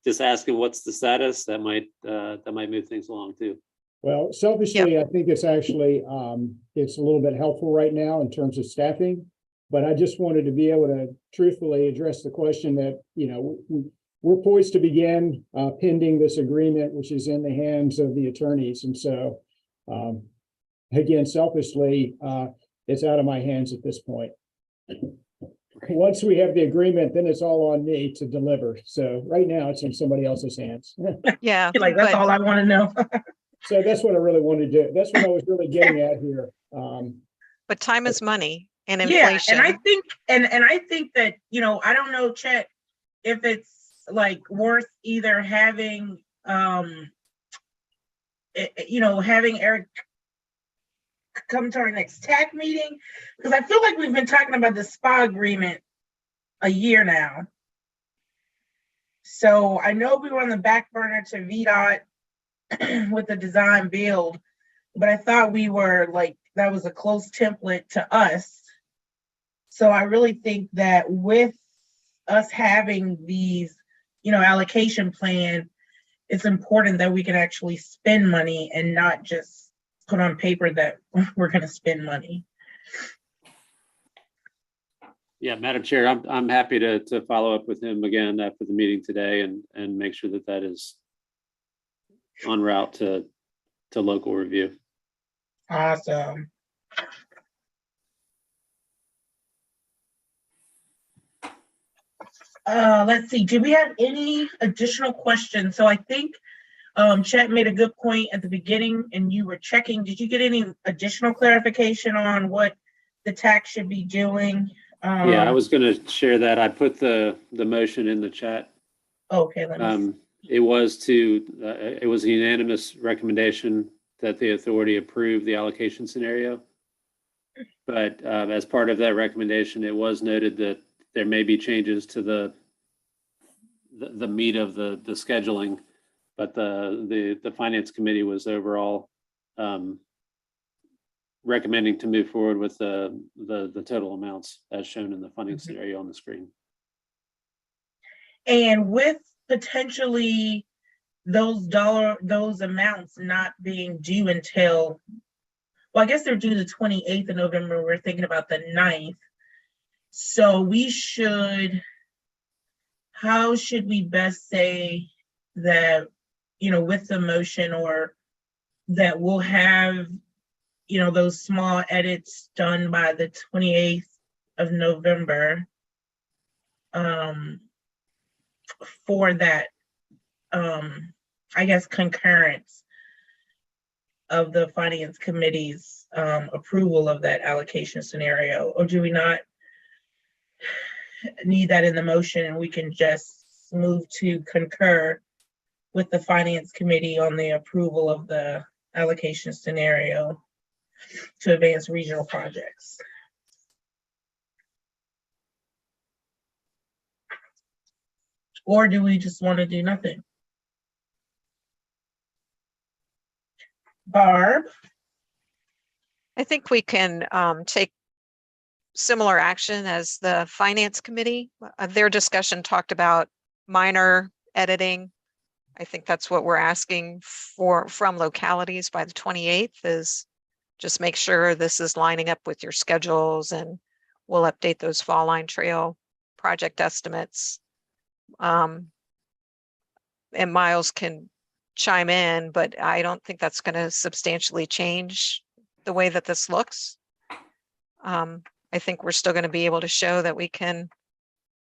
just ask him what's the status. That might move things along too. Well, selfishly, I think it's actually it's a little bit helpful right now in terms of staffing, but I just wanted to be able to truthfully address the question that, you know, we're poised to begin pending this agreement, which is in the hands of the attorneys. And so, again, selfishly, it's out of my hands at this point. Once we have the agreement, then it's all on me to deliver. So right now it's in somebody else's hands. yeah, Like, that's all I want to know. So that's what I really wanted to do. That's what I was really getting at here. but time is money and Yeah, inflation. and I think and I think that, you know, I don't know, Chet, if it's like worth either having you know, having Eric come to our next TAC meeting, because I feel like we've been talking about the SPA agreement a year now. So I know we were on the back burner to VDOT with the design build, but I thought we were like, that was a close template to us. So I really think that with us having these, you know, allocation plan, it's important that we can actually spend money and not just put on paper that we're going to spend money. Yeah, Madam Chair, I'm happy to follow up with him again after the meeting today and make sure that is en route to local review. Awesome. Let's see, do we have any additional questions? So I think Chet made a good point at the beginning and you were checking. Did you get any additional clarification on what the TAC should be doing? Yeah, I was going to share that. I put the motion in the chat. Okay, let me see. It was a unanimous recommendation that the authority approve the allocation scenario. But as part of that recommendation, it was noted that there may be changes to the meat of the scheduling, but the finance committee was overall recommending to move forward with the total amounts as shown in the funding scenario on the screen. And with potentially those amounts not being due until, well, I guess they're due the 28th of November. We're thinking about the 9th. So we should, how should we best say that, you know, with the motion, or that we'll have those small edits done by the 28th of November for that, I guess, concurrence of the Finance Committee's approval of that allocation scenario? Or do we not need that in the motion and we can just move to concur with the Finance Committee on the approval of the allocation scenario to advance regional projects? Or do we just want to do nothing? Barb? I think we can take similar action as the Finance Committee. Their discussion talked about minor editing. I think that's what we're asking for from localities by the 28th, is just make sure this is lining up with your schedules, and we'll update those Fall Line Trail project estimates. And Miles can chime in, but I don't think that's going to substantially change the way that this looks. I think we're still going to be able to show that we can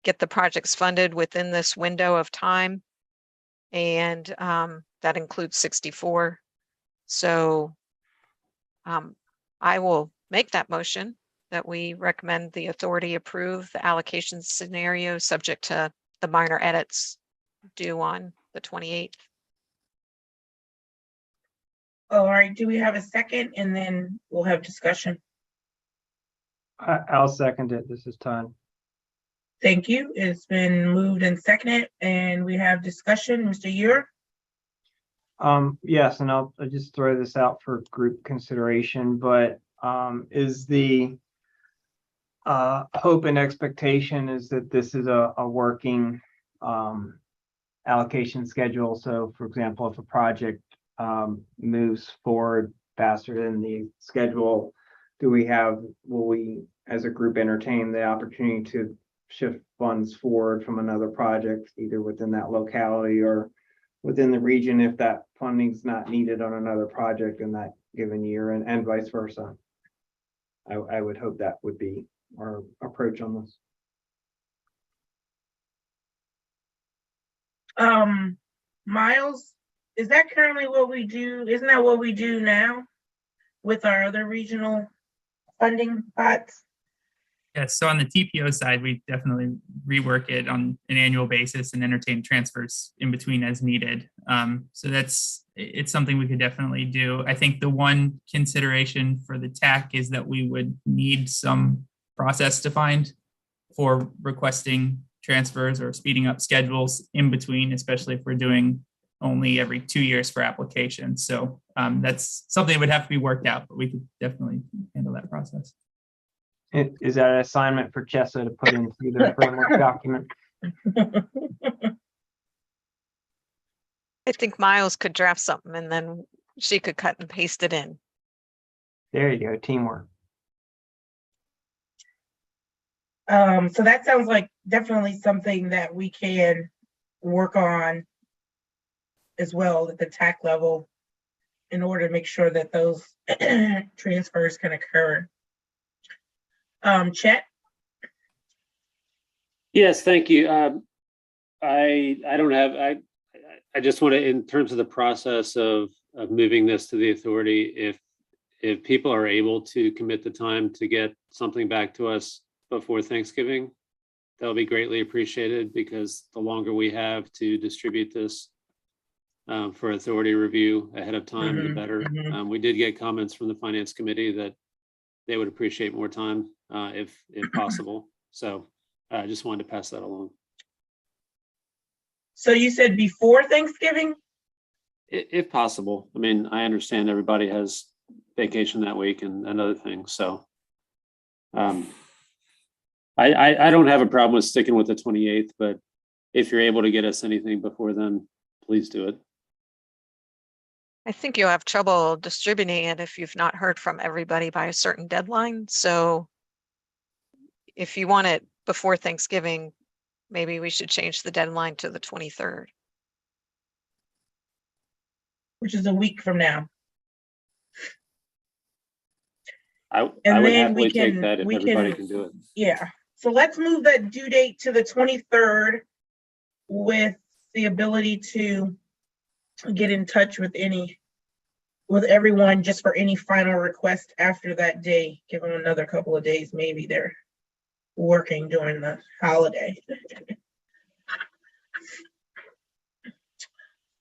get the projects funded within this window of time. And that includes 64. So I will make that motion that we recommend the authority approve the allocation scenario subject to the minor edits due on the 28th. All right, do we have a second? And then we'll have discussion. I'll second it. This is Todd. Thank you. It's been moved and seconded, and we have discussion. Mr. Ure? Yes, and I'll just throw this out for group consideration, but is the hope and expectation is that this is a working allocation schedule. So for example, if a project moves forward faster than the schedule, will we as a group entertain the opportunity to shift funds forward from another project, either within that locality or within the region, if that funding's not needed on another project in that given year, and vice versa? I would hope that would be our approach on this. Miles, is that currently what we do? Isn't that what we do now with our other regional funding pots? Yes, so on the TPO side, we definitely rework it on an annual basis and entertain transfers in between as needed. So it's something we could definitely do. I think the one consideration for the TAC is that we would need some process defined for requesting transfers or speeding up schedules in between, especially if we're doing only every 2 years for applications. So that's something that would have to be worked out, but we could definitely handle that process. Is that an assignment for Chessa to put into the framework document? I think Miles could draft something and then she could cut and paste it in. There you go, teamwork. So that sounds like definitely something that we can work on as well at the TAC level in order to make sure that those transfers can occur. Chet? Yes, thank you. I just want to, in terms of the process of moving this to the authority, if people are able to commit the time to get something back to us before Thanksgiving, that'll be greatly appreciated, because the longer we have to distribute this for authority review ahead of time, the better. We did get comments from the Finance Committee that they would appreciate more time if possible. So I just wanted to pass that along. So you said before Thanksgiving? If possible. I mean, I understand everybody has vacation that week and other things. So I don't have a problem with sticking with the 28th, but if you're able to get us anything before then, please do it. I think you'll have trouble distributing it if you've not heard from everybody by a certain deadline. So if you want it before Thanksgiving, maybe we should change the deadline to the 23rd. Which is a week from now. I And would then we happily take can- that if we everybody can- can do it. Yeah, so let's move that due date to the 23rd with the ability to get in touch with everyone just for any final request after that day. Give them another couple of days, maybe they're working during the holiday.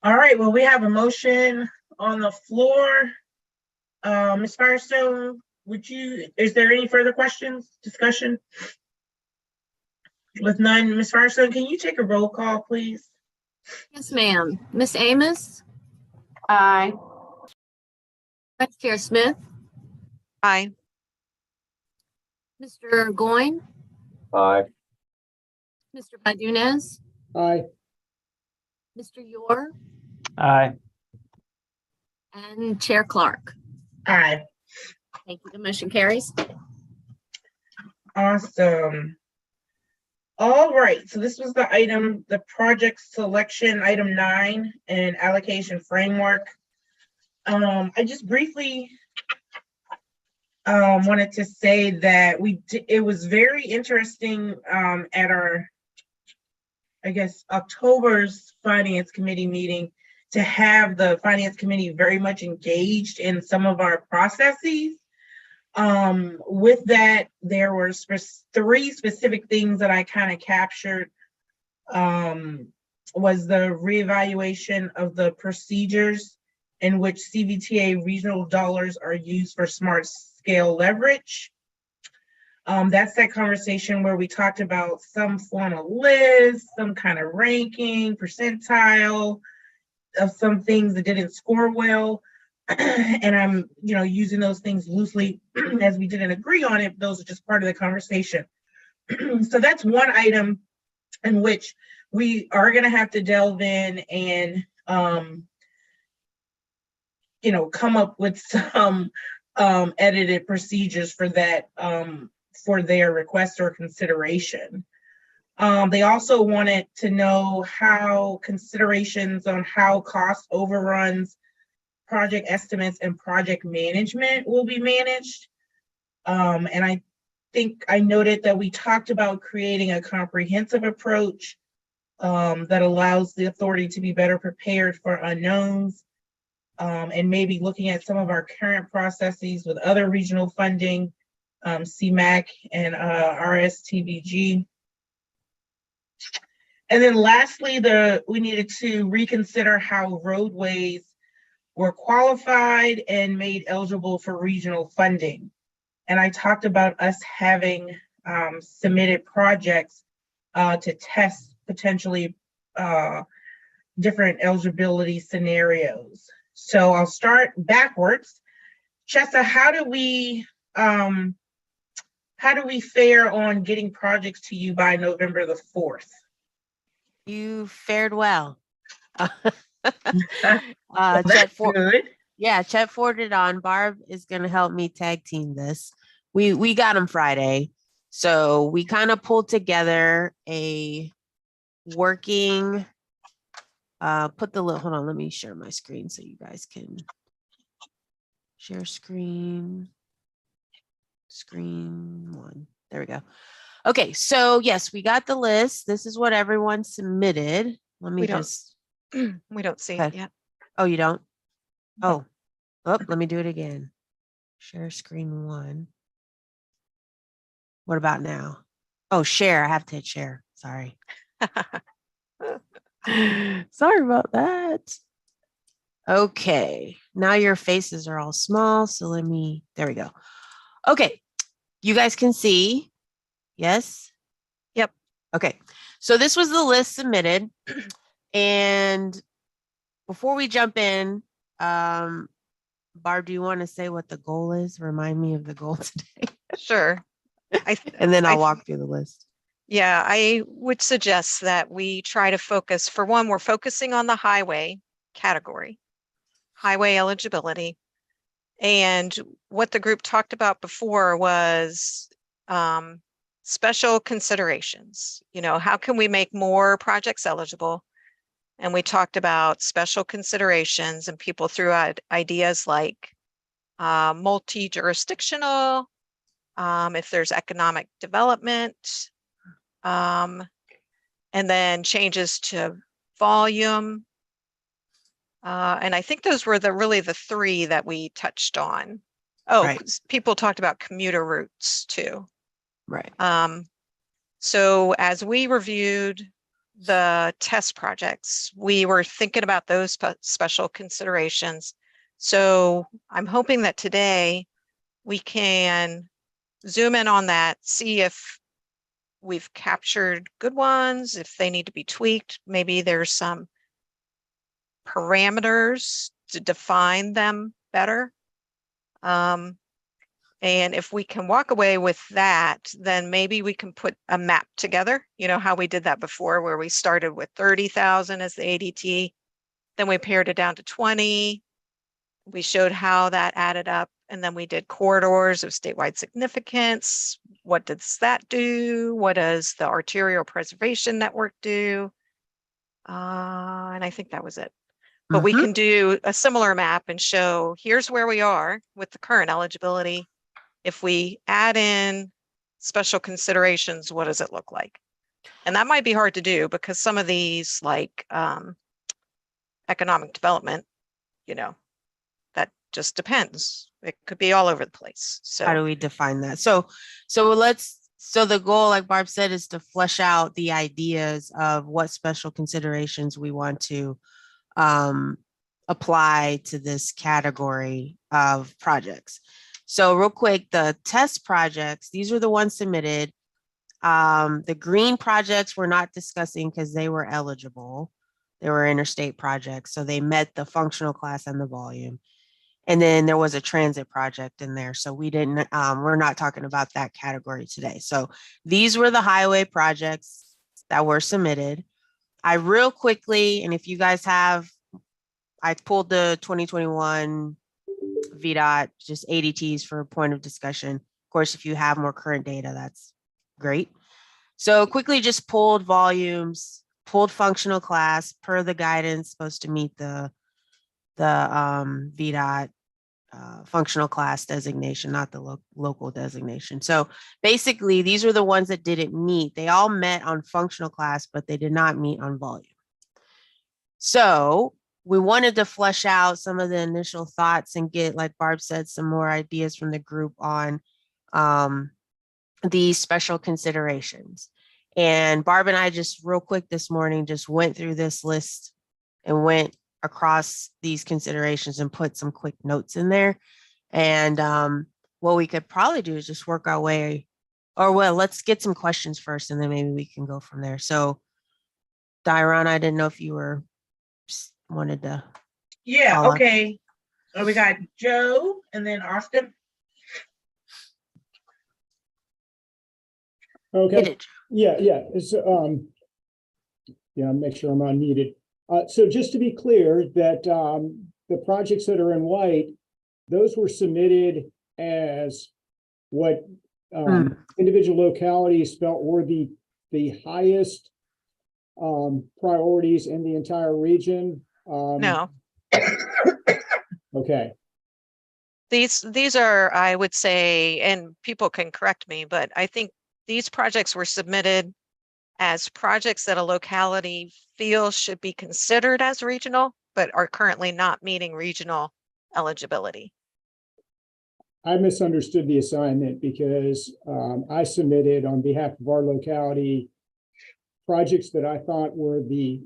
All right, well, we have a motion on the floor. Ms. Firestone, is there any further questions, discussion? With none, Ms. Firestone, can you take a roll call, please? Yes, ma'am. Miss Amos, Aye. Vice Chair Smith, Aye. Mr. Goin, Aye. Mr. Badunez, Aye. Mr. Yor, Aye. and Chair Clark. Aye. Thank you. The motion carries. Awesome. All right, so this was the item, the project selection, item 9, and allocation framework. I just briefly wanted to say that it was very interesting at our, I guess, October's Finance Committee meeting to have the Finance Committee very much engaged in some of our processes. With that, there were 3 specific things that I kind of captured. Was the reevaluation of the procedures in which CVTA regional dollars are used for smart scale leverage. That's that conversation where we talked about some form of list, some kind of ranking, percentile of some things that didn't score well. And I'm, using those things loosely as we didn't agree on it. Those are just part of the conversation. So that's one item in which we are going to have to delve in and, come up with some edited procedures for that, for their request or consideration. They also wanted to know how considerations on how cost overruns, project estimates, and project management will be managed. And I think I noted that we talked about creating a comprehensive approach that allows the authority to be better prepared for unknowns, and maybe looking at some of our current processes with other regional funding, CMAC and RSTVG. And then lastly, we needed to reconsider how roadways were qualified and made eligible for regional funding. And I talked about us having submitted projects to test potentially different eligibility scenarios. So I'll start backwards. Chesta, how do we fare on getting projects to you by November the 4th? You fared well. Well, that's good. Yeah, Chet forwarded on. Barb is going to help me tag team this. We got him Friday. So we kind of pulled together a working, hold on, let me share my screen so you guys can share screen 1. There we go. Okay, so yes, we got the list. This is what everyone submitted. Let me We don't- just, We don't see Okay. it yet. oh, you don't? Oh, let me do it again. Share screen 1. What about now? Oh, share. I have to hit share. Sorry. Sorry about that. Okay. Now your faces are all small. So there we go. Okay. You guys can see. Yes. Yep. Okay. So this was the list submitted. And before we jump in, Barb, do you want to say what the goal is? Remind me of the goal today. Sure. And then I'll I- walk through the list. Yeah, I would suggest that we try to focus, for one, we're focusing on the highway category, highway eligibility. And what the group talked about before was special considerations. How can we make more projects eligible? And we talked about special considerations, and people threw out ideas like multi-jurisdictional, if there's economic development, and then changes to volume. And I think those were really the three that we touched on. Oh, Right. people talked about commuter routes too. Right. So as we reviewed the test projects, we were thinking about those special considerations. So I'm hoping that today we can zoom in on that, see if we've captured good ones, if they need to be tweaked. Maybe there's some parameters to define them better. And if we can walk away with that, then maybe we can put a map together. You know how we did that before, where we started with 30,000 as the ADT, then we pared it down to 20. We showed how that added up, and then we did corridors of statewide significance. What does that do? What does the arterial preservation network do? And I think that was it. But we can do a similar map and show here's where we are with the current eligibility. If we add in special considerations, what does it look like? And that might be hard to do because some of these, like economic development, you know, that just depends. It could be all over the place. So how do we define that? So the goal, like Barb said, is to flesh out the ideas of what special considerations we want to apply to this category of projects. So real quick, the test projects, these are the ones submitted. The green projects we're not discussing because they were eligible. They were interstate projects, so they met the functional class and the volume. And then there was a transit project in there. So we didn't, we're not talking about that category today. So these were the highway projects that were submitted. I real quickly, and if you guys have, I pulled the 2021 VDOT, just ADTs for a point of discussion. Of course, if you have more current data, that's great. So quickly just pulled volumes, pulled functional class per the guidance, supposed to meet the VDOT functional class designation, not the local designation. So basically, these are the ones that didn't meet. They all met on functional class, but they did not meet on volume. So we wanted to flesh out some of the initial thoughts and get, like Barb said, some more ideas from the group on these special considerations. And Barb and I just real quick this morning just went through this list and went across these considerations and put some quick notes in there. And what we could probably do is just work our way, or well, let's get some questions first and then maybe we can go from there. So Diron, I didn't know if you were wanted to. Yeah, okay. We got Joe and then Austin. Okay. Yeah. It's make sure I'm unmuted. So just to be clear that the projects that are in white, those were submitted as what individual localities felt were the highest priorities in the entire region. no. Okay. These are, I would say, and people can correct me, but I think these projects were submitted as projects that a locality feels should be considered as regional, but are currently not meeting regional eligibility. I misunderstood the assignment because I submitted on behalf of our locality projects that I thought were the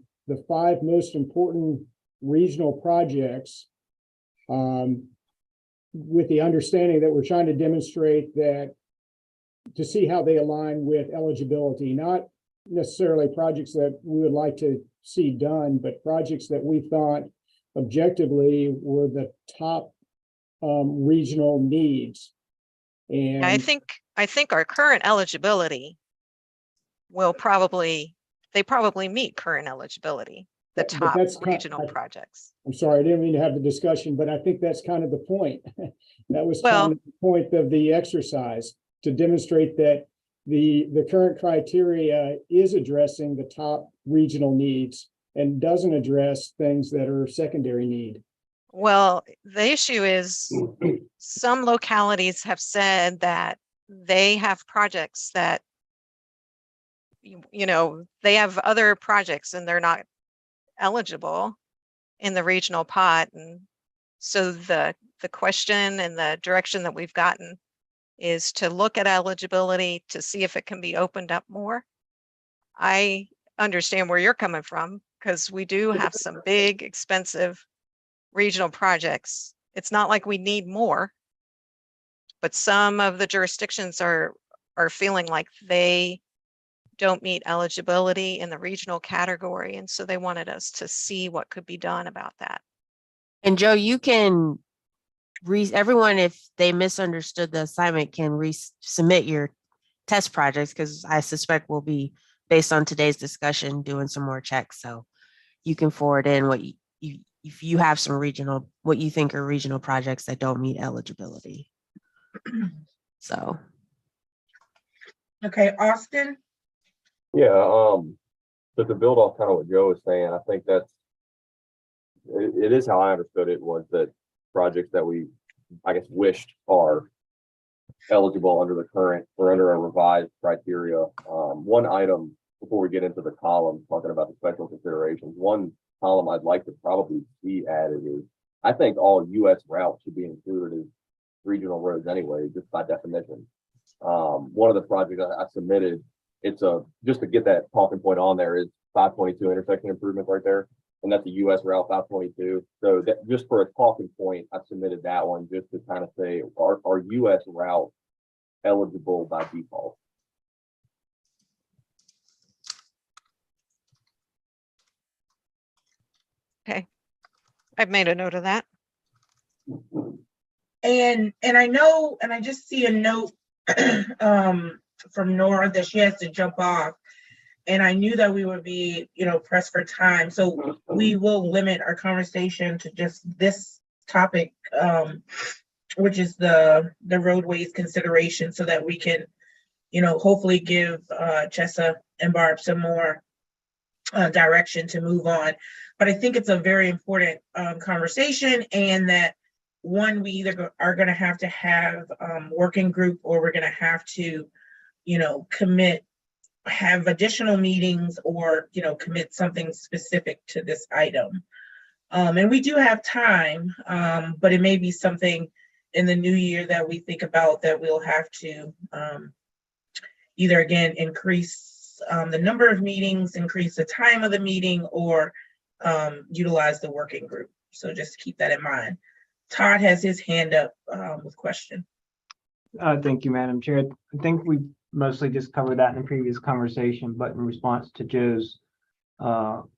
5 most important regional projects, with the understanding that we're trying to demonstrate that to see how they align with eligibility, not necessarily projects that we would like to see done, but projects that we thought objectively were the top regional needs. And I think our current eligibility will probably meet current eligibility, the top regional projects. I'm sorry, I didn't mean to have the discussion, but I think that's kind of the point. That was Well, kind of the point of the exercise, to demonstrate that the current criteria is addressing the top regional needs and doesn't address things that are secondary need. well, the issue is some localities have said that they have projects that, they have other projects and they're not eligible in the regional pot. And so the question and the direction that we've gotten is to look at eligibility to see if it can be opened up more. I understand where you're coming from because we do have some big, expensive regional projects. It's not like we need more, but some of the jurisdictions are feeling like they don't meet eligibility in the regional category. And so they wanted us to see what could be done about that. And Joe, you can everyone, if they misunderstood the assignment, can resubmit your test projects, because I suspect we'll be, based on today's discussion, doing some more checks. So you can forward in what if you have some regional, what you think are regional projects that don't meet eligibility. So. Okay, Austin? Yeah, but to build off kind of what Joe was saying, I think it is how I understood it, was that projects that we, I guess, wished are eligible under the current or under a revised criteria. One item before we get into the column talking about the special considerations, one column I'd like to probably see added is, I think all US routes should be included as regional roads anyway, just by definition. One of the projects I submitted, it's just to get that talking point on there, is 522 intersection improvement right there. And that's a US route 522. So that, just for a talking point, I submitted that one just to kind of say, are US routes eligible by default? Okay. I've made a note of that. And I know, and I just see a note from Nora that she has to jump off. And I knew that we would be, pressed for time. So we will limit our conversation to just this topic, which is the roadways consideration, so that we can, hopefully give Chessa and Barb some more direction to move on. But I think it's a very important conversation, and that one, we either are going to have working group, or we're going to have to, have additional meetings, or, commit something specific to this item. And we do have time, but it may be something in the new year that we think about, that we'll have to either again increase the number of meetings, increase the time of the meeting, or utilize the working group. So just keep that in mind. Todd has his hand up with question. Thank you, Madam Chair. I think we mostly just covered that in the previous conversation, but in response to Joe's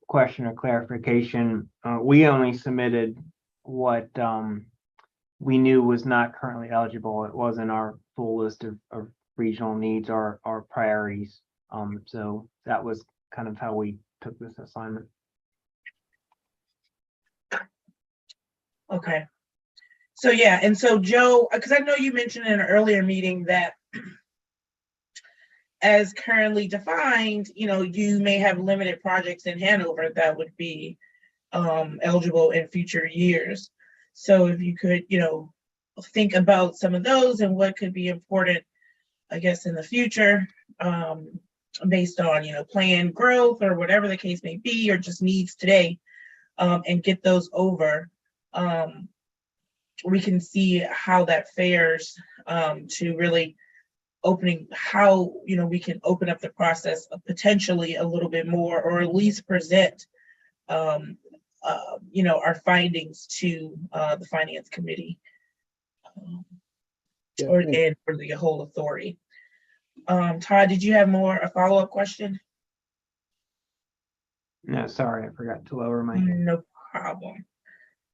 question or clarification, we only submitted what we knew was not currently eligible. It wasn't our full list of regional needs or priorities. So that was kind of how we took this assignment. Okay. So yeah, and so Joe, because I know you mentioned in an earlier meeting that as currently defined, you may have limited projects in Hanover that would be eligible in future years. So if you could, think about some of those and what could be important, I guess, in the future, based on, planned growth or whatever the case may be, or just needs today, and get those over. We can see how that fares to really opening, how we can open up the process of potentially a little bit more, or at least present our findings to the finance committee, and for the whole authority. Todd, did you have a follow-up question? No, sorry, I forgot to lower my hand. No problem.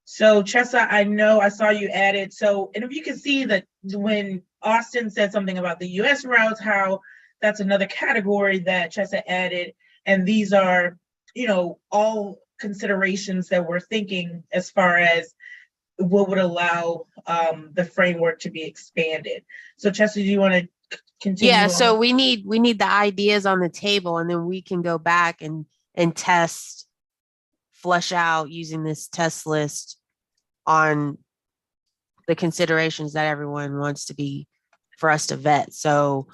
So Chessa, I know I saw you added. So, and if you can see that when Austin said something about the US routes, how that's another category that Chessa added. And these are, all considerations that we're thinking as far as what would allow the framework to be expanded. So Chessa, do you want to continue? Yeah, so we need the ideas on the table, and then we can go back and test, flesh out using this test list on the considerations that everyone wants to be for us to vet. So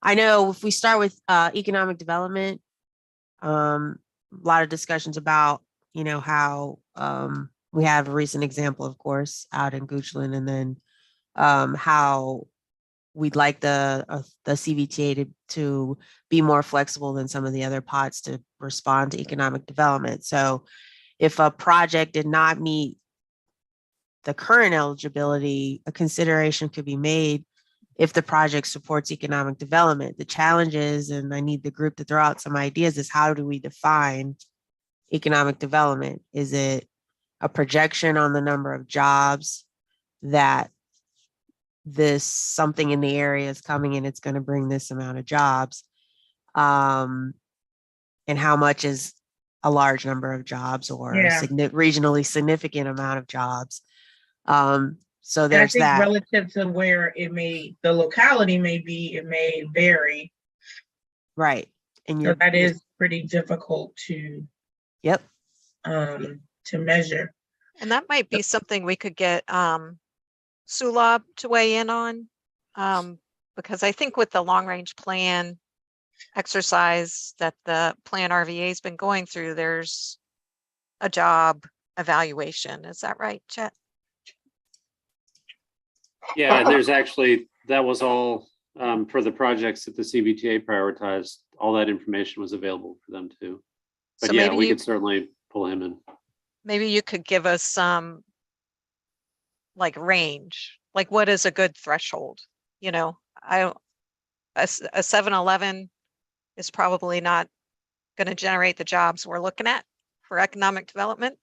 I know if we start with economic development, a lot of discussions about, you know, how we have a recent example, of course, out in Goochland, and then how we'd like the CVTA to be more flexible than some of the other pots to respond to economic development. So if a project did not meet the current eligibility, a consideration could be made if the project supports economic development. The challenge is, and I need the group to throw out some ideas, is how do we define economic development? Is it a projection on the number of jobs that this something in the area is coming and it's going to bring this amount of jobs? And how much is a large number of jobs or a Yeah. regionally significant amount of jobs? So And I there's think that. relative to where the locality may be, it may vary. Right. And So that is pretty difficult to yep. To measure. And that might be something we could get Sulab to weigh in on, because I think with the long range plan exercise that the Plan RVA has been going through, there's a job evaluation. Is that right, Chet? Yeah, there's actually, that was all for the projects that the CVTA prioritized. All that information was available for them too. But So yeah, maybe we could certainly pull him in. maybe you could give us some like range, like what is a good threshold? You know, a 7-Eleven is probably not going to generate the jobs we're looking at for economic development,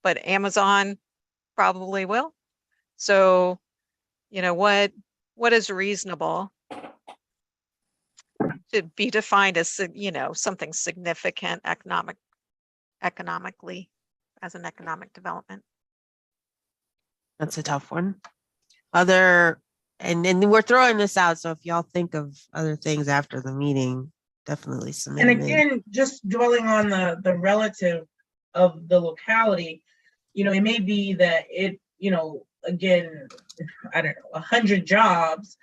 but Amazon probably will. So, you know, what is reasonable to be defined as, you know, something significant economically as an economic development? That's a tough one. And we're throwing this out, so if y'all think of other things after the meeting, definitely submit And them in. again, just dwelling on the relative of the locality, you know, it may be that it, you know, again, I don't know, 100 jobs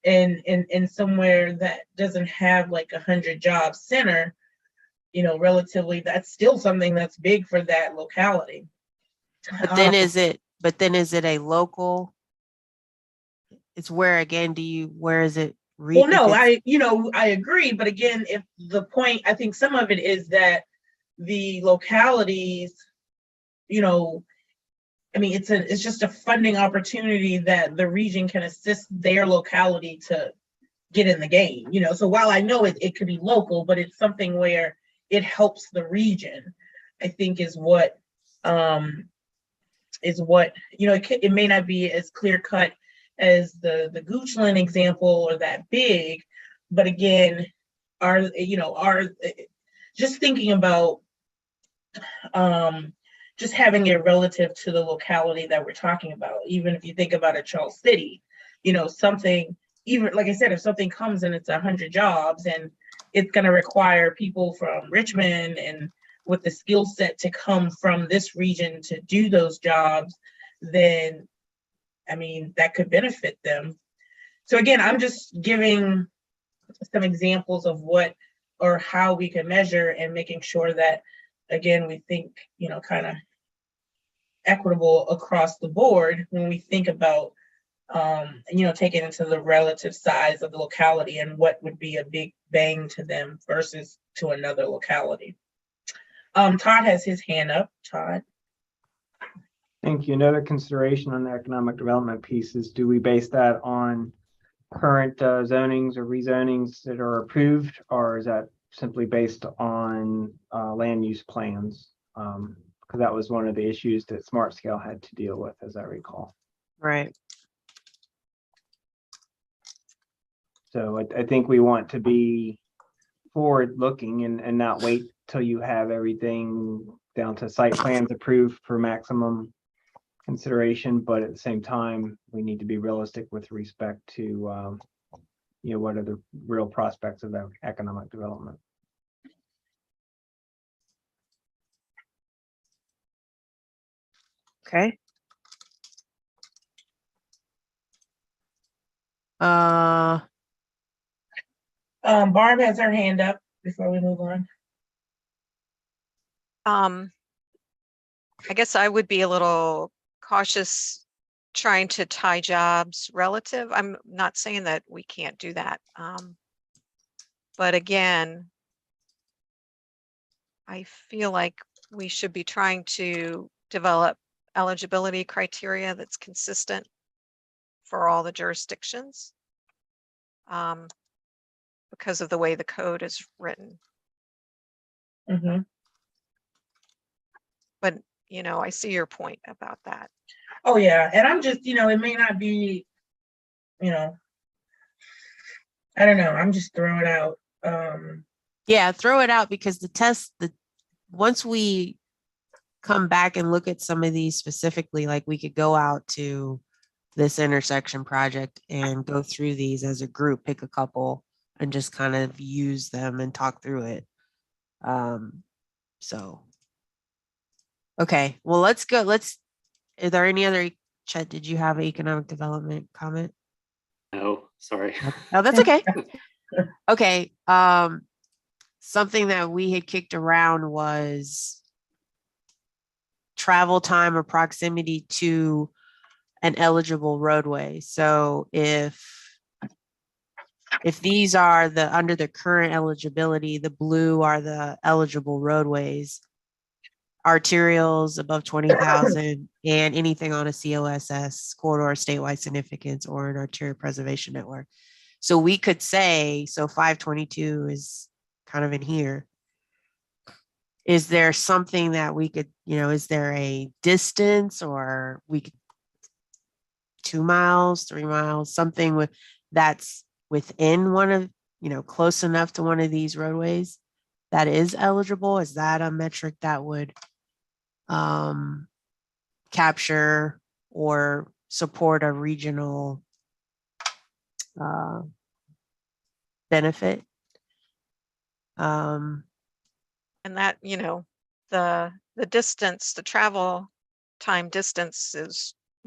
in somewhere that doesn't have like 100 job center, you know, relatively, that's still something that's big for that locality. But then is it a local? It's where again, where is it? Well, no, I agree. But again, if the point, I think some of it is that the localities, you know, I mean, it's just a funding opportunity that the region can assist their locality to get in the game, you know. So while I know it could be local, but it's something where it helps the region, I think is what, you know, it may not be as clear cut as the Goochland example or that big, but again, just thinking about just having it relative to the locality that we're talking about. Even if you think about a Charles City, you know, something, even like I said, if something comes and it's 100 jobs and it's going to require people from Richmond and with the skill set to come from this region to do those jobs, then I mean, that could benefit them. So again, I'm just giving some examples of what or how we can measure and making sure that, again, we think, you know, kind of equitable across the board when we think about, you know, taking into the relative size of the locality and what would be a big bang to them versus to another locality. Todd has his hand up. Todd. Thank you. Another consideration on the economic development piece is, do we base that on current zonings or rezonings that are approved, or is that simply based on land use plans? Because that was one of the issues that Smart Scale had to deal with, as I recall. Right. So I think we want to be forward looking and not wait till you have everything down to site plans approved for maximum consideration, but at the same time, we need to be realistic with respect to, you know, what are the real prospects of economic development. Okay. Barb has her hand up before we move on. I guess I would be a little cautious trying to tie jobs relative. I'm not saying that we can't do that. But again, I feel like we should be trying to develop eligibility criteria that's consistent for all the jurisdictions because of the way the code is written. Mm-hmm. But, you know, I see your point about that. Oh, yeah. And I'm just, it may not be, I don't know. I'm just throwing out. Yeah, throw it out because once we come back and look at some of these specifically, like we could go out to this intersection project and go through these as a group, pick a couple and just kind of use them and talk through it. So, okay, well, let's go. Are there any other, Chet, did you have an economic development comment? No, sorry. No, that's okay. Okay. Something that we had kicked around was travel time or proximity to an eligible roadway. So if these are under the current eligibility, the blue are the eligible roadways, arterials above 20,000 and anything on a COSS corridor, statewide significance, or an arterial preservation network. So we could say, so 522 is kind of in here. Is there something that we could, is there a distance or we could 2 miles, 3 miles, something that's within one of, close enough to one of these roadways that is eligible? Is that a metric that would capture or support a regional benefit? And that, the distance, the travel time distance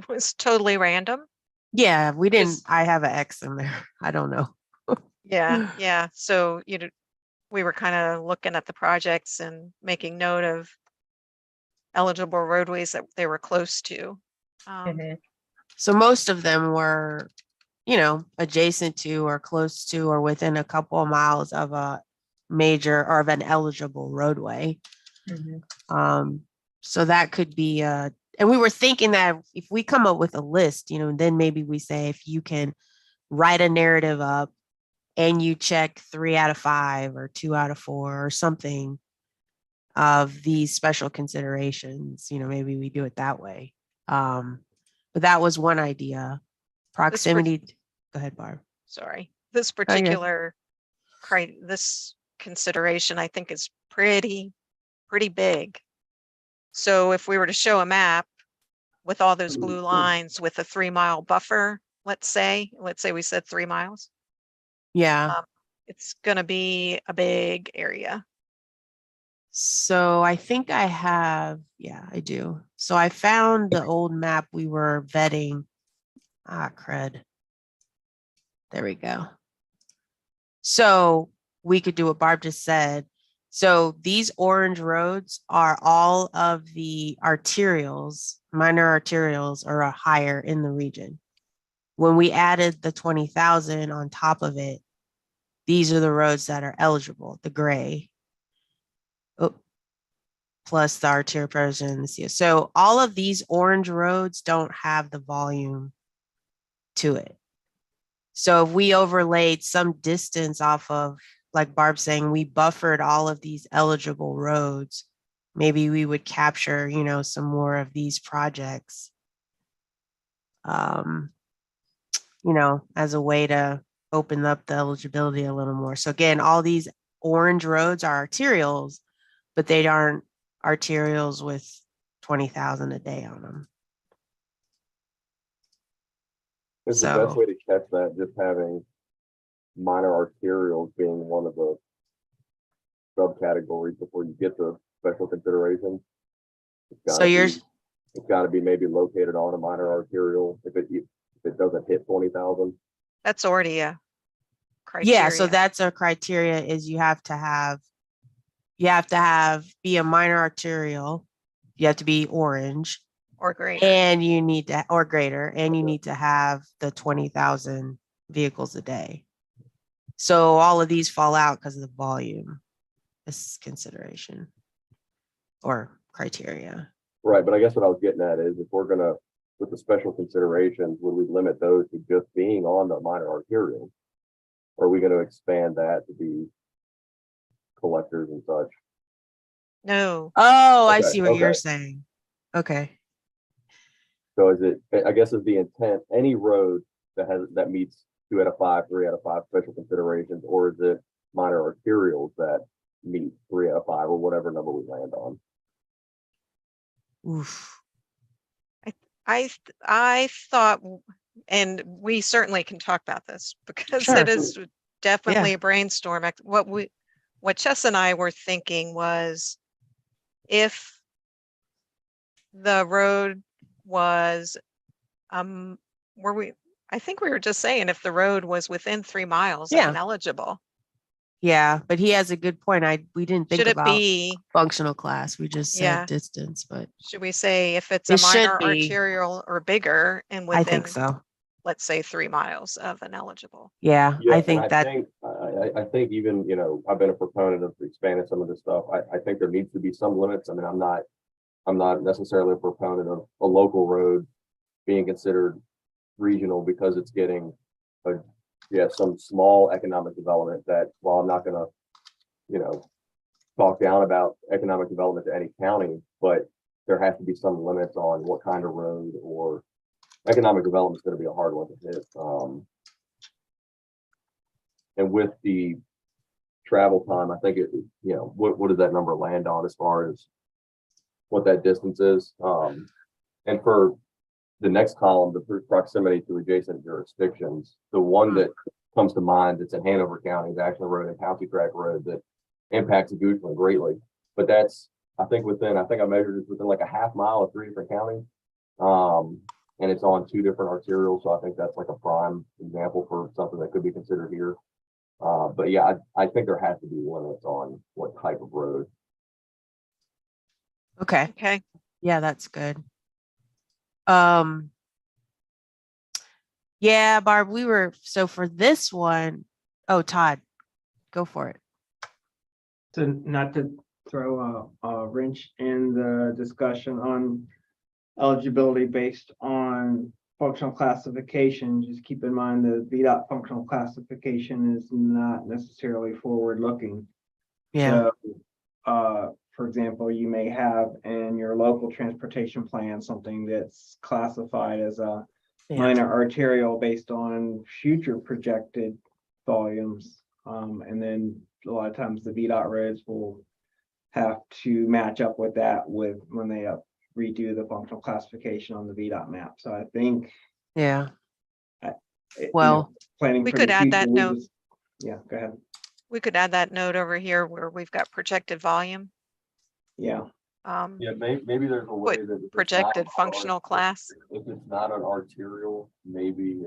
was totally random. Yeah, we didn't, I have an X in there. I don't know. Yeah. So, we were kind of looking at the projects and making note of eligible roadways that they were close to. So most of them were, adjacent to or close to or within a couple of miles of a major or of an eligible roadway. So that could be and we were thinking that if we come up with a list, then maybe we say if you can write a narrative up and you check 3 out of 5 or 2 out of 4 or something of these special considerations, maybe we do it that way. But that was one idea. Proximity. Go ahead, Barb. Sorry. This particular this consideration, I think, is pretty big. So if we were to show a map with all those blue lines with a 3-mile buffer, let's say we said 3 miles. Yeah. It's going to be a big area. So I think I have, I do. So I found the old map we were vetting. Crud. There we go. So we could do what Barb just said. So these orange roads are all of the arterials, minor arterials are higher in the region. When we added the 20,000 on top of it, these are the roads that are eligible, the gray. Plus the arterial preservation and the CO. So all of these orange roads don't have the volume to it. So if we overlaid some distance off of, like Barb saying, we buffered all of these eligible roads, maybe we would capture, some more of these projects, as a way to open up the eligibility a little more. So again, all these orange roads are arterials, but they aren't arterials with 20,000 a day on them. Is the best way to catch that just having minor arterials being one of the subcategories before you get to special consideration? It's got to be maybe located on a minor arterial if it doesn't hit 20,000. That's already a criteria? Yeah, so that's a criteria is you have to be a minor arterial. You have to be orange Or greater. and you need to, or greater, and you need to have the 20,000 vehicles a day. So all of these fall out because of the volume. This is consideration or criteria. Right, but I guess what I was getting at is if we're gonna, with the special considerations, would we limit those to just being on the minor arterial? Or are we gonna expand that to be collectors and such? No, Oh, I Okay, see what you're okay. saying. Okay. So is it, I guess is the intent, any road that meets 2 out of 5, 3 out of 5 special considerations, or is it minor arterials that meet 3 out of 5 or whatever number we land on? Oof. I thought, and we certainly can talk about this because Sure. it is definitely a brainstorm. What Chess and I were thinking was if the road was, I think we were just saying if the road was within 3 miles Yeah. and eligible, Yeah, but he has a good point. We didn't think should it about be, functional class. We just said Yeah. distance, but should we say if it's a it should minor be. arterial or bigger and I think within, so. let's say 3 miles of an eligible? Yeah, Yeah, I and think that, I think even, I've been a proponent of expanding some of this stuff. I think there needs to be some limits. I mean, I'm not necessarily a proponent of a local road being considered regional because it's getting some small economic development that, while I'm not gonna, talk down about economic development to any county, but there has to be some limits on what kind of road, or economic development is going to be a hard one to hit. And with the travel time, I think what does that number land on as far as what that distance is? And for the next column, the proximity to adjacent jurisdictions, the one that comes to mind that's in Hanover County is Ashland Road and County Track Road that impacts Goochland greatly. But that's, I think I measured it within like a half mile of 3 different counties. And it's on 2 different arterials. So I think that's like a prime example for something that could be considered here. But yeah, I think there has to be limits on what type of road. okay. Okay. Yeah, that's good. Yeah, Barb, so for this one, oh, Todd, go for it. So not to throw a wrench in the discussion on eligibility based on functional classification, just keep in mind the VDOT functional classification is not necessarily forward-looking. Yeah. So, for example, you may have in your local transportation plan something that's classified as a minor arterial based on future projected volumes. And then a lot of times the VDOT roads will have to match up with that when they redo the functional classification on the VDOT map. So I think, Yeah. well, planning we for could the add that future, note. yeah, go ahead. We could add that note over here where we've got projected volume. Yeah. Yeah, maybe there's a way Put that if it's projected not functional class. If it's not an arterial, maybe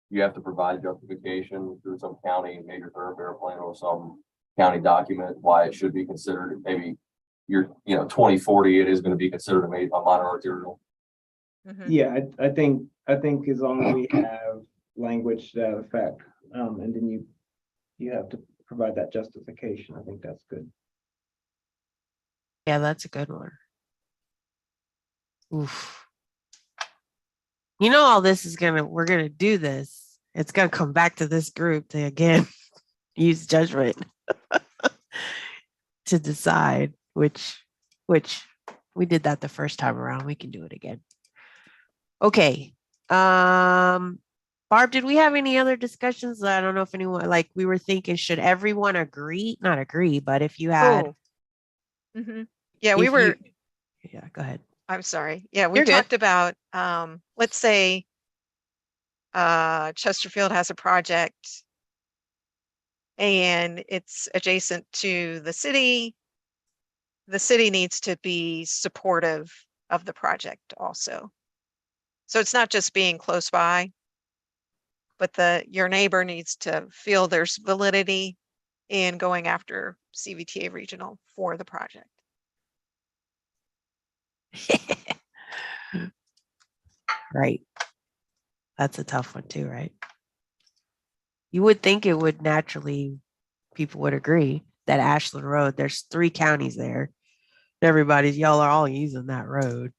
you have to provide justification through some county major thoroughfare plan or some county document why it should be considered. Maybe 2040, it is going to be considered a minor arterial. Mhm. Yeah, I think as long as we have language to that effect, and then you have to provide that justification, I think that's good. Yeah, that's a good one. Oof. All this is we're gonna do this. It's gonna come back to this group to again use judgment to decide which we did that the first time around. We can do it again. Okay. Barb, did we have any other discussions? I don't know if anyone, like, we were thinking, should everyone agree? Not agree, but if you had. Mhm. Yeah, Yeah, go ahead. I'm sorry. Yeah, we You're good. talked about, let's say Chesterfield has a project and it's adjacent to the city. The city needs to be supportive of the project also. So it's not just being close by. but your neighbor needs to feel there's validity in going after CVTA regional for the project. Right. That's a tough one too, right? You would think it would naturally, people would agree that Ashland Road, there's 3 counties there. Y'all are all using that road.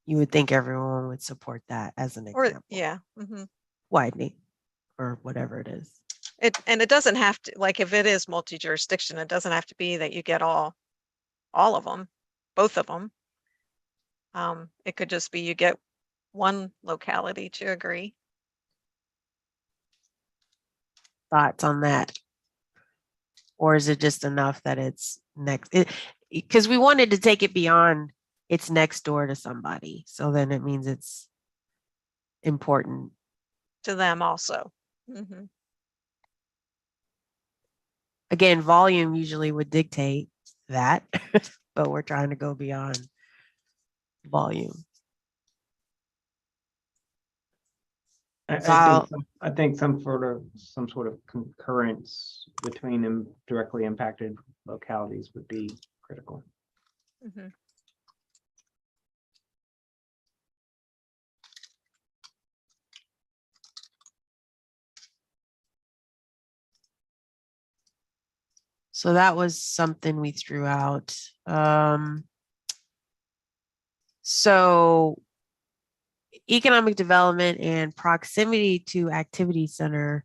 You would think everyone would support that as an Or example. yeah. Mhm. Widening or whatever it is. It doesn't have to, like, if it is multi-jurisdiction, it doesn't have to be that you get all of them, both of them. It could just be you get one locality to agree. Thoughts on that? Or is it just enough that it's next? Because we wanted to take it beyond it's next door to somebody. So then it means it's important. To them also. Mhm. Again, volume usually would dictate that, but we're trying to go beyond volume. I think some sort of concurrence between them directly impacted localities would be critical. Mhm. So that was something we threw out. So economic development and proximity to activity center,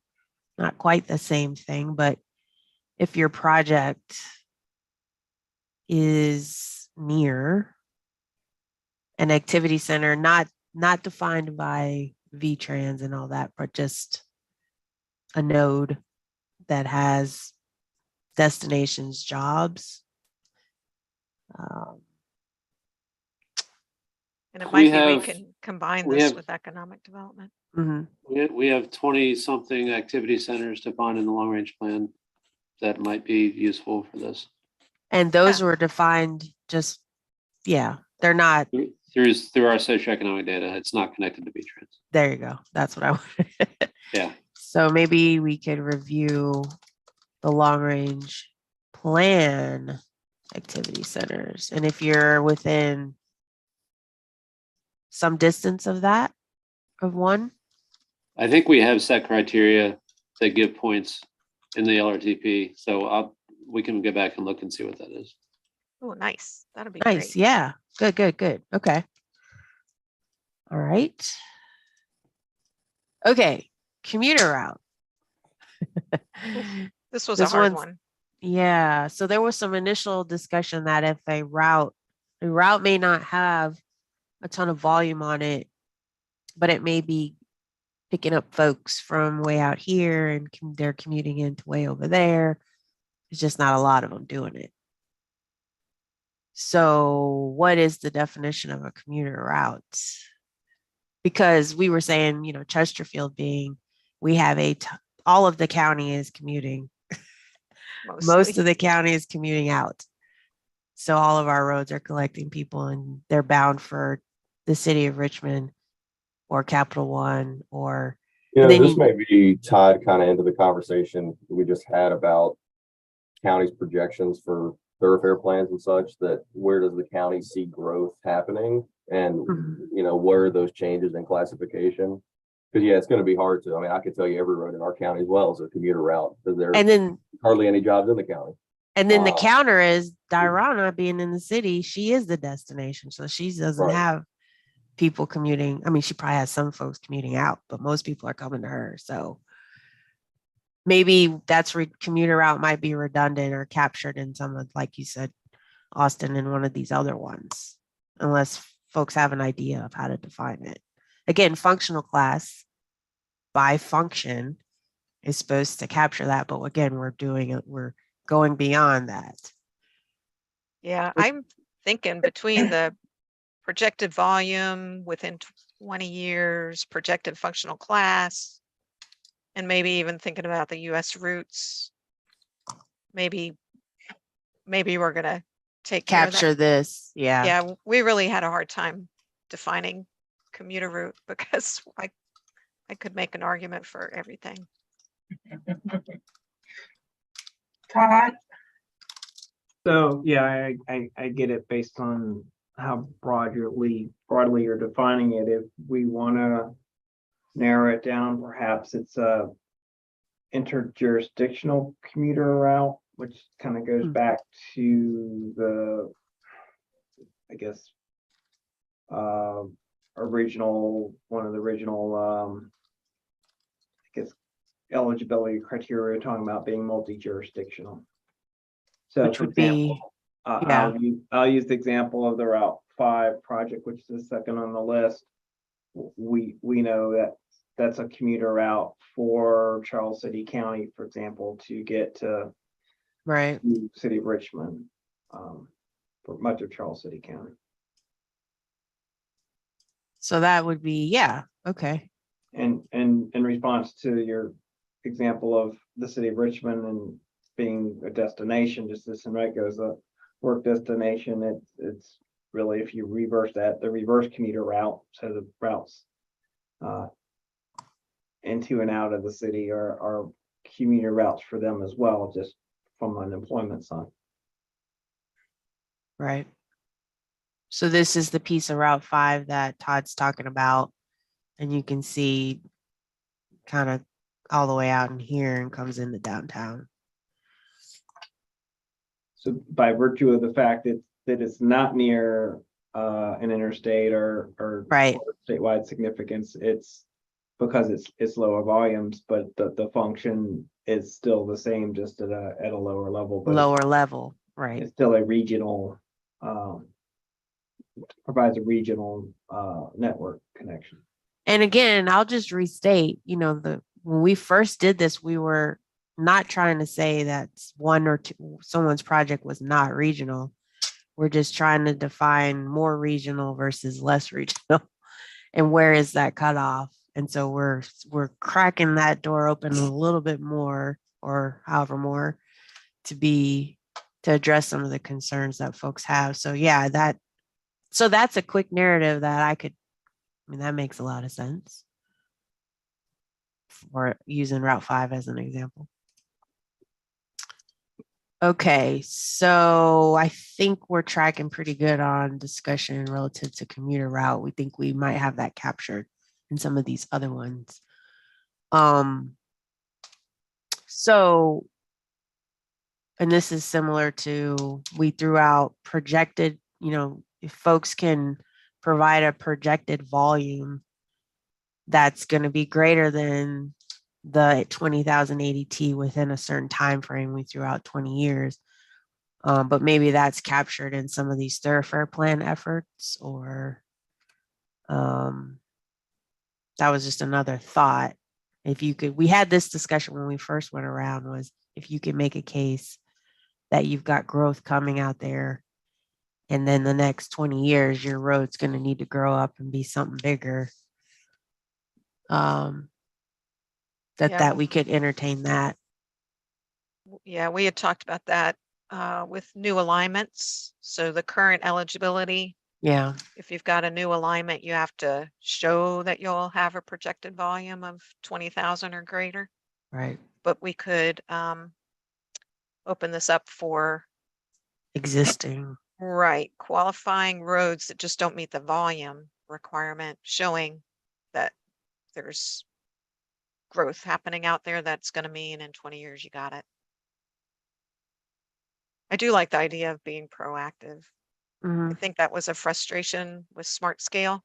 not quite the same thing, but if your project is near an activity center, not defined by VTrans and all that, but just a node that has destinations, jobs. And it We might be we have- can combine we this have- with economic development. Mhm. We have 20-something activity centers defined in the long range plan that might be useful for this. And those were defined just, they're not, Through our socioeconomic data, it's not connected to V-Trans. there you go. That's what I wanted. Yeah. So maybe we could review the long range plan activity centers. And if you're within some distance of that, of one, I think we have set criteria that give points in the LRTP. So we can get back and look and see what that is. Oh, nice. That'd be nice. great. Yeah. Good. Okay. All right. Okay. Commuter route. This was a hard one. Yeah. So there was some initial discussion that if a route may not have a ton of volume on it, but it may be picking up folks from way out here and they're commuting into way over there. It's just not a lot of them doing it. So what is the definition of a commuter route? Because we were saying, Chesterfield being, we have all of the county is commuting. Most of the county is commuting out. So all of our roads are collecting people and they're bound for the city of Richmond or Capital One or. This may be tied kind of into the conversation we just had about county's projections for thoroughfare plans and such, that where does the county see growth happening and, where are those changes in classification? Because it's going to be hard to, I could tell you every road in our county as well is a commuter route because there's hardly any jobs in the county. And then the counter is Diana being in the city. She is the destination. So she doesn't have people commuting. She probably has some folks commuting out, but most people are coming to her. So maybe that's commuter route might be redundant or captured in some of, like you said, Austin, and one of these other ones, unless folks have an idea of how to define it. Again, functional class by function is supposed to capture that. But again, we're going beyond that. Yeah, I'm thinking between the projected volume within 20 years, projected functional class, and maybe even thinking about the US routes. Maybe we're going to take capture this. Yeah. Yeah, we really had a hard time defining commuter route because I could make an argument for everything. Todd, So, yeah, I get it based on how broadly you're defining it. If we want to narrow it down, perhaps it's a interjurisdictional commuter route, which kind of goes back to the, I guess, one of the original, I guess, eligibility criteria we're talking about being multi-jurisdictional. So, Which for would be, example, yeah. I'll use the example of the Route 5 project, which is the second on the list. We know that that's a commuter route for Charles City County, for example, to get to right. the city of Richmond, for much of Charles City County. So that would be, yeah, okay. And in response to your example of the city of Richmond and being a destination, just as right goes a work destination, it's really, if you reverse that, the reverse commuter route, so the routes into and out of the city are commuter routes for them as well, just from an employment side. Right. So this is the piece of Route 5 that Todd's talking about. And you can see kind of all the way out in here and comes into downtown. So by virtue of the fact that it's not near an interstate or Right. statewide significance, it's because it's lower volumes, but the function is still the same, just at a lower level. But Lower level, right. it's still a regional, provides a regional network connection. And again, I'll just restate, when we first did this, we were not trying to say that one or two, someone's project was not regional. We're just trying to define more regional versus less regional. And where is that cutoff? And so we're cracking that door open a little bit more, or however more, to address some of the concerns that folks have. So yeah, that's a quick narrative that that makes a lot of sense. For using Route 5 as an example. Okay, so I think we're tracking pretty good on discussion relative to commuter route. We think we might have that captured in some of these other ones. So, and this is similar to, we threw out projected, if folks can provide a projected volume that's going to be greater than the 20,000 ADT within a certain time frame. We threw out 20 years, but maybe that's captured in some of these thoroughfare plan efforts, or that was just another thought. If you could, we had this discussion when we first went around, was if you could make a case that you've got growth coming out there, and then the next 20 years, your road's going to need to grow up and be something bigger. That we could entertain that. Yeah, we had talked about that with new alignments. So the current eligibility, Yeah. if you've got a new alignment, you have to show that you'll have a projected volume of 20,000 or greater. Right. But we could open this up for Existing. Right, qualifying roads that just don't meet the volume requirement, showing that there's growth happening out there that's going to mean in 20 years you got it. I do like the idea of being proactive. I think that was a frustration with Smart Scale.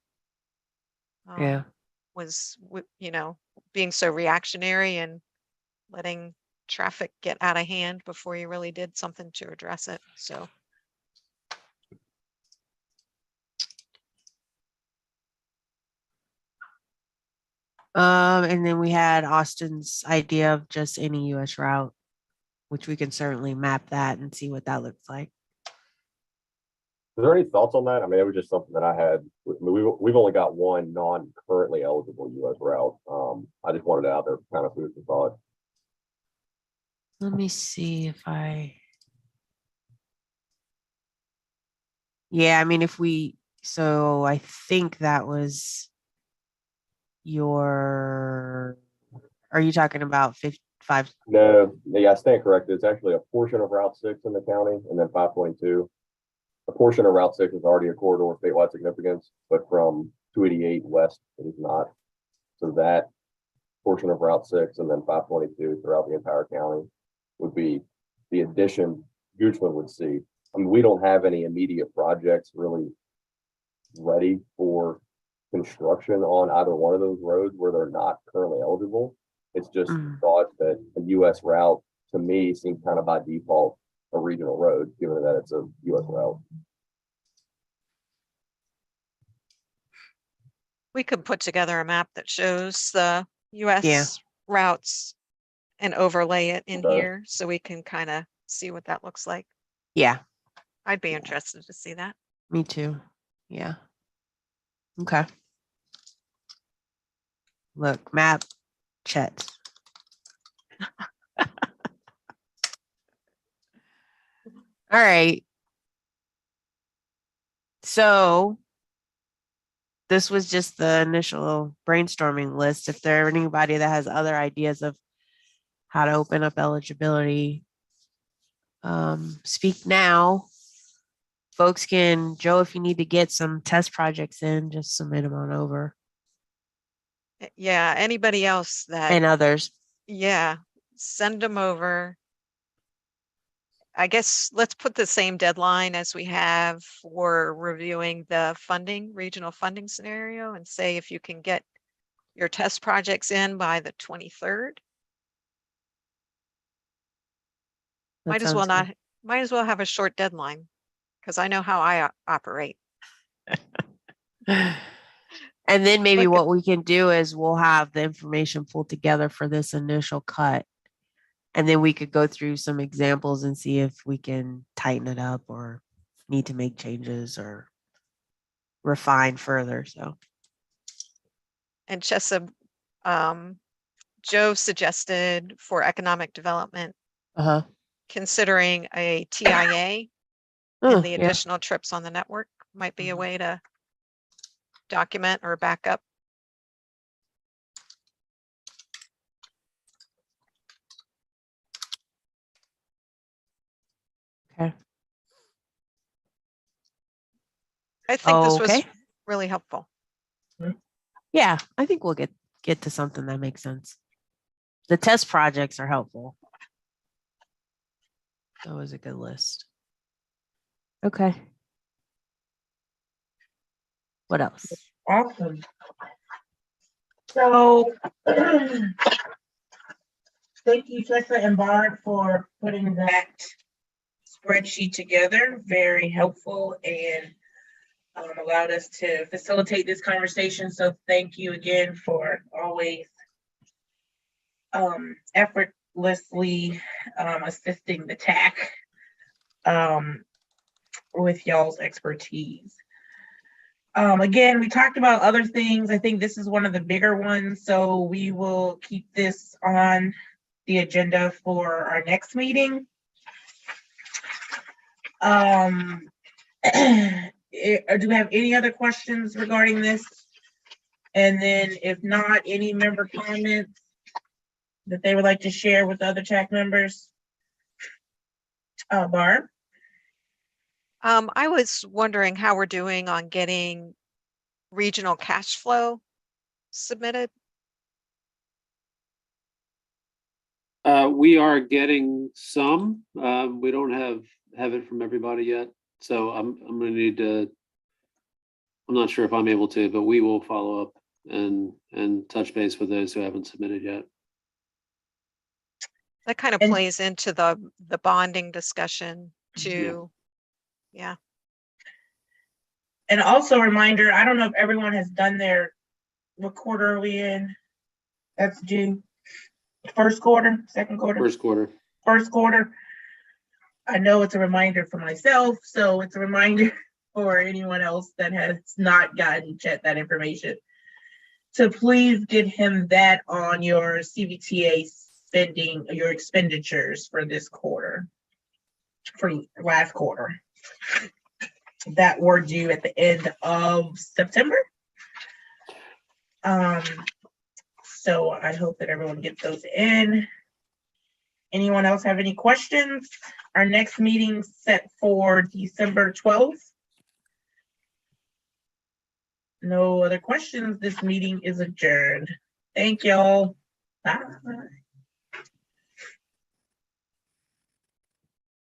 Yeah. Was, being so reactionary and letting traffic get out of hand before you really did something to address it. So. And then we had Austin's idea of just any US route, which we can certainly map that and see what that looks like. Is there any thoughts on that? I mean, it was just something that I had. We've only got one non-currently eligible US route. I just wanted it out there, kind of food for thought. Let me see if yeah, I mean, so I think that was your are you talking about 55? No, yeah, I stand corrected. It's actually a portion of Route 6 in the county and then 522. A portion of Route 6 is already a corridor of statewide significance, but from 288 west, it is not. So that portion of Route 6 and then 522 throughout the entire county would be the addition Goochland would see. I mean, we don't have any immediate projects really ready for construction on either one of those roads where they're not currently eligible. It's just thought that a US route to me seems kind of by default a regional road, given that it's a US route. We could put together a map that shows the US Yeah. routes and overlay it in Okay. here so we can kind of see what that looks like. Yeah, I'd be interested to see that. me too. Yeah. Okay. Look, map, Chet. All right. So this was just the initial brainstorming list. If there are anybody that has other ideas of how to open up eligibility, speak now. Folks can, Joe, if you need to get some test projects in, just submit them on over. Yeah, anybody else that, And others. yeah, send them over. I guess let's put the same deadline as we have for reviewing the funding, regional funding scenario, and say if you can get your test projects in by the 23rd. That Might as well sounds not, might as well have a short deadline, because I know how I operate. good. And then maybe Look at- what we can do is we'll have the information pulled together for this initial cut. And then we could go through some examples and see if we can tighten it up or need to make changes or refine further. So, And Chessa, Joe suggested for economic development, considering a TIA Oh, and the yeah. additional trips on the network might be a way to document or back up. Okay. I think this was Okay. really helpful. Yeah, I think we'll get to something that makes sense. The test projects are helpful. That was a good list. Okay. What else? Awesome. So, thank you, Tessa and Barb, for putting that spreadsheet together. Very helpful and allowed us to facilitate this conversation. So thank you again for always effortlessly assisting the TAC with y'all's expertise. Again, we talked about other things. I think this is one of the bigger ones, so we will keep this on the agenda for our next meeting. Do we have any other questions regarding this? And then if not, any member comments that they would like to share with other TAC members? Barb? I was wondering how we're doing on getting regional cash flow submitted. We are getting some. We don't have it from everybody yet. So I'm gonna need to, I'm not sure if I'm able to, but we will follow up and touch base with those who haven't submitted yet. That kind of And- plays into the bonding discussion too. Yeah. And also a reminder, I don't know if everyone has done what quarter are we in? That's due. First quarter, second quarter? First quarter. First quarter. I know it's a reminder for myself, so it's a reminder for anyone else that has not gotten that information. So please get him that on your CVTA spending, your expenditures for this quarter, for last quarter, that were due at the end of September. So I hope that everyone gets those in. Anyone else have any questions? Our next meeting set for December 12th. No other questions. This meeting is adjourned. Thank y'all. Bye.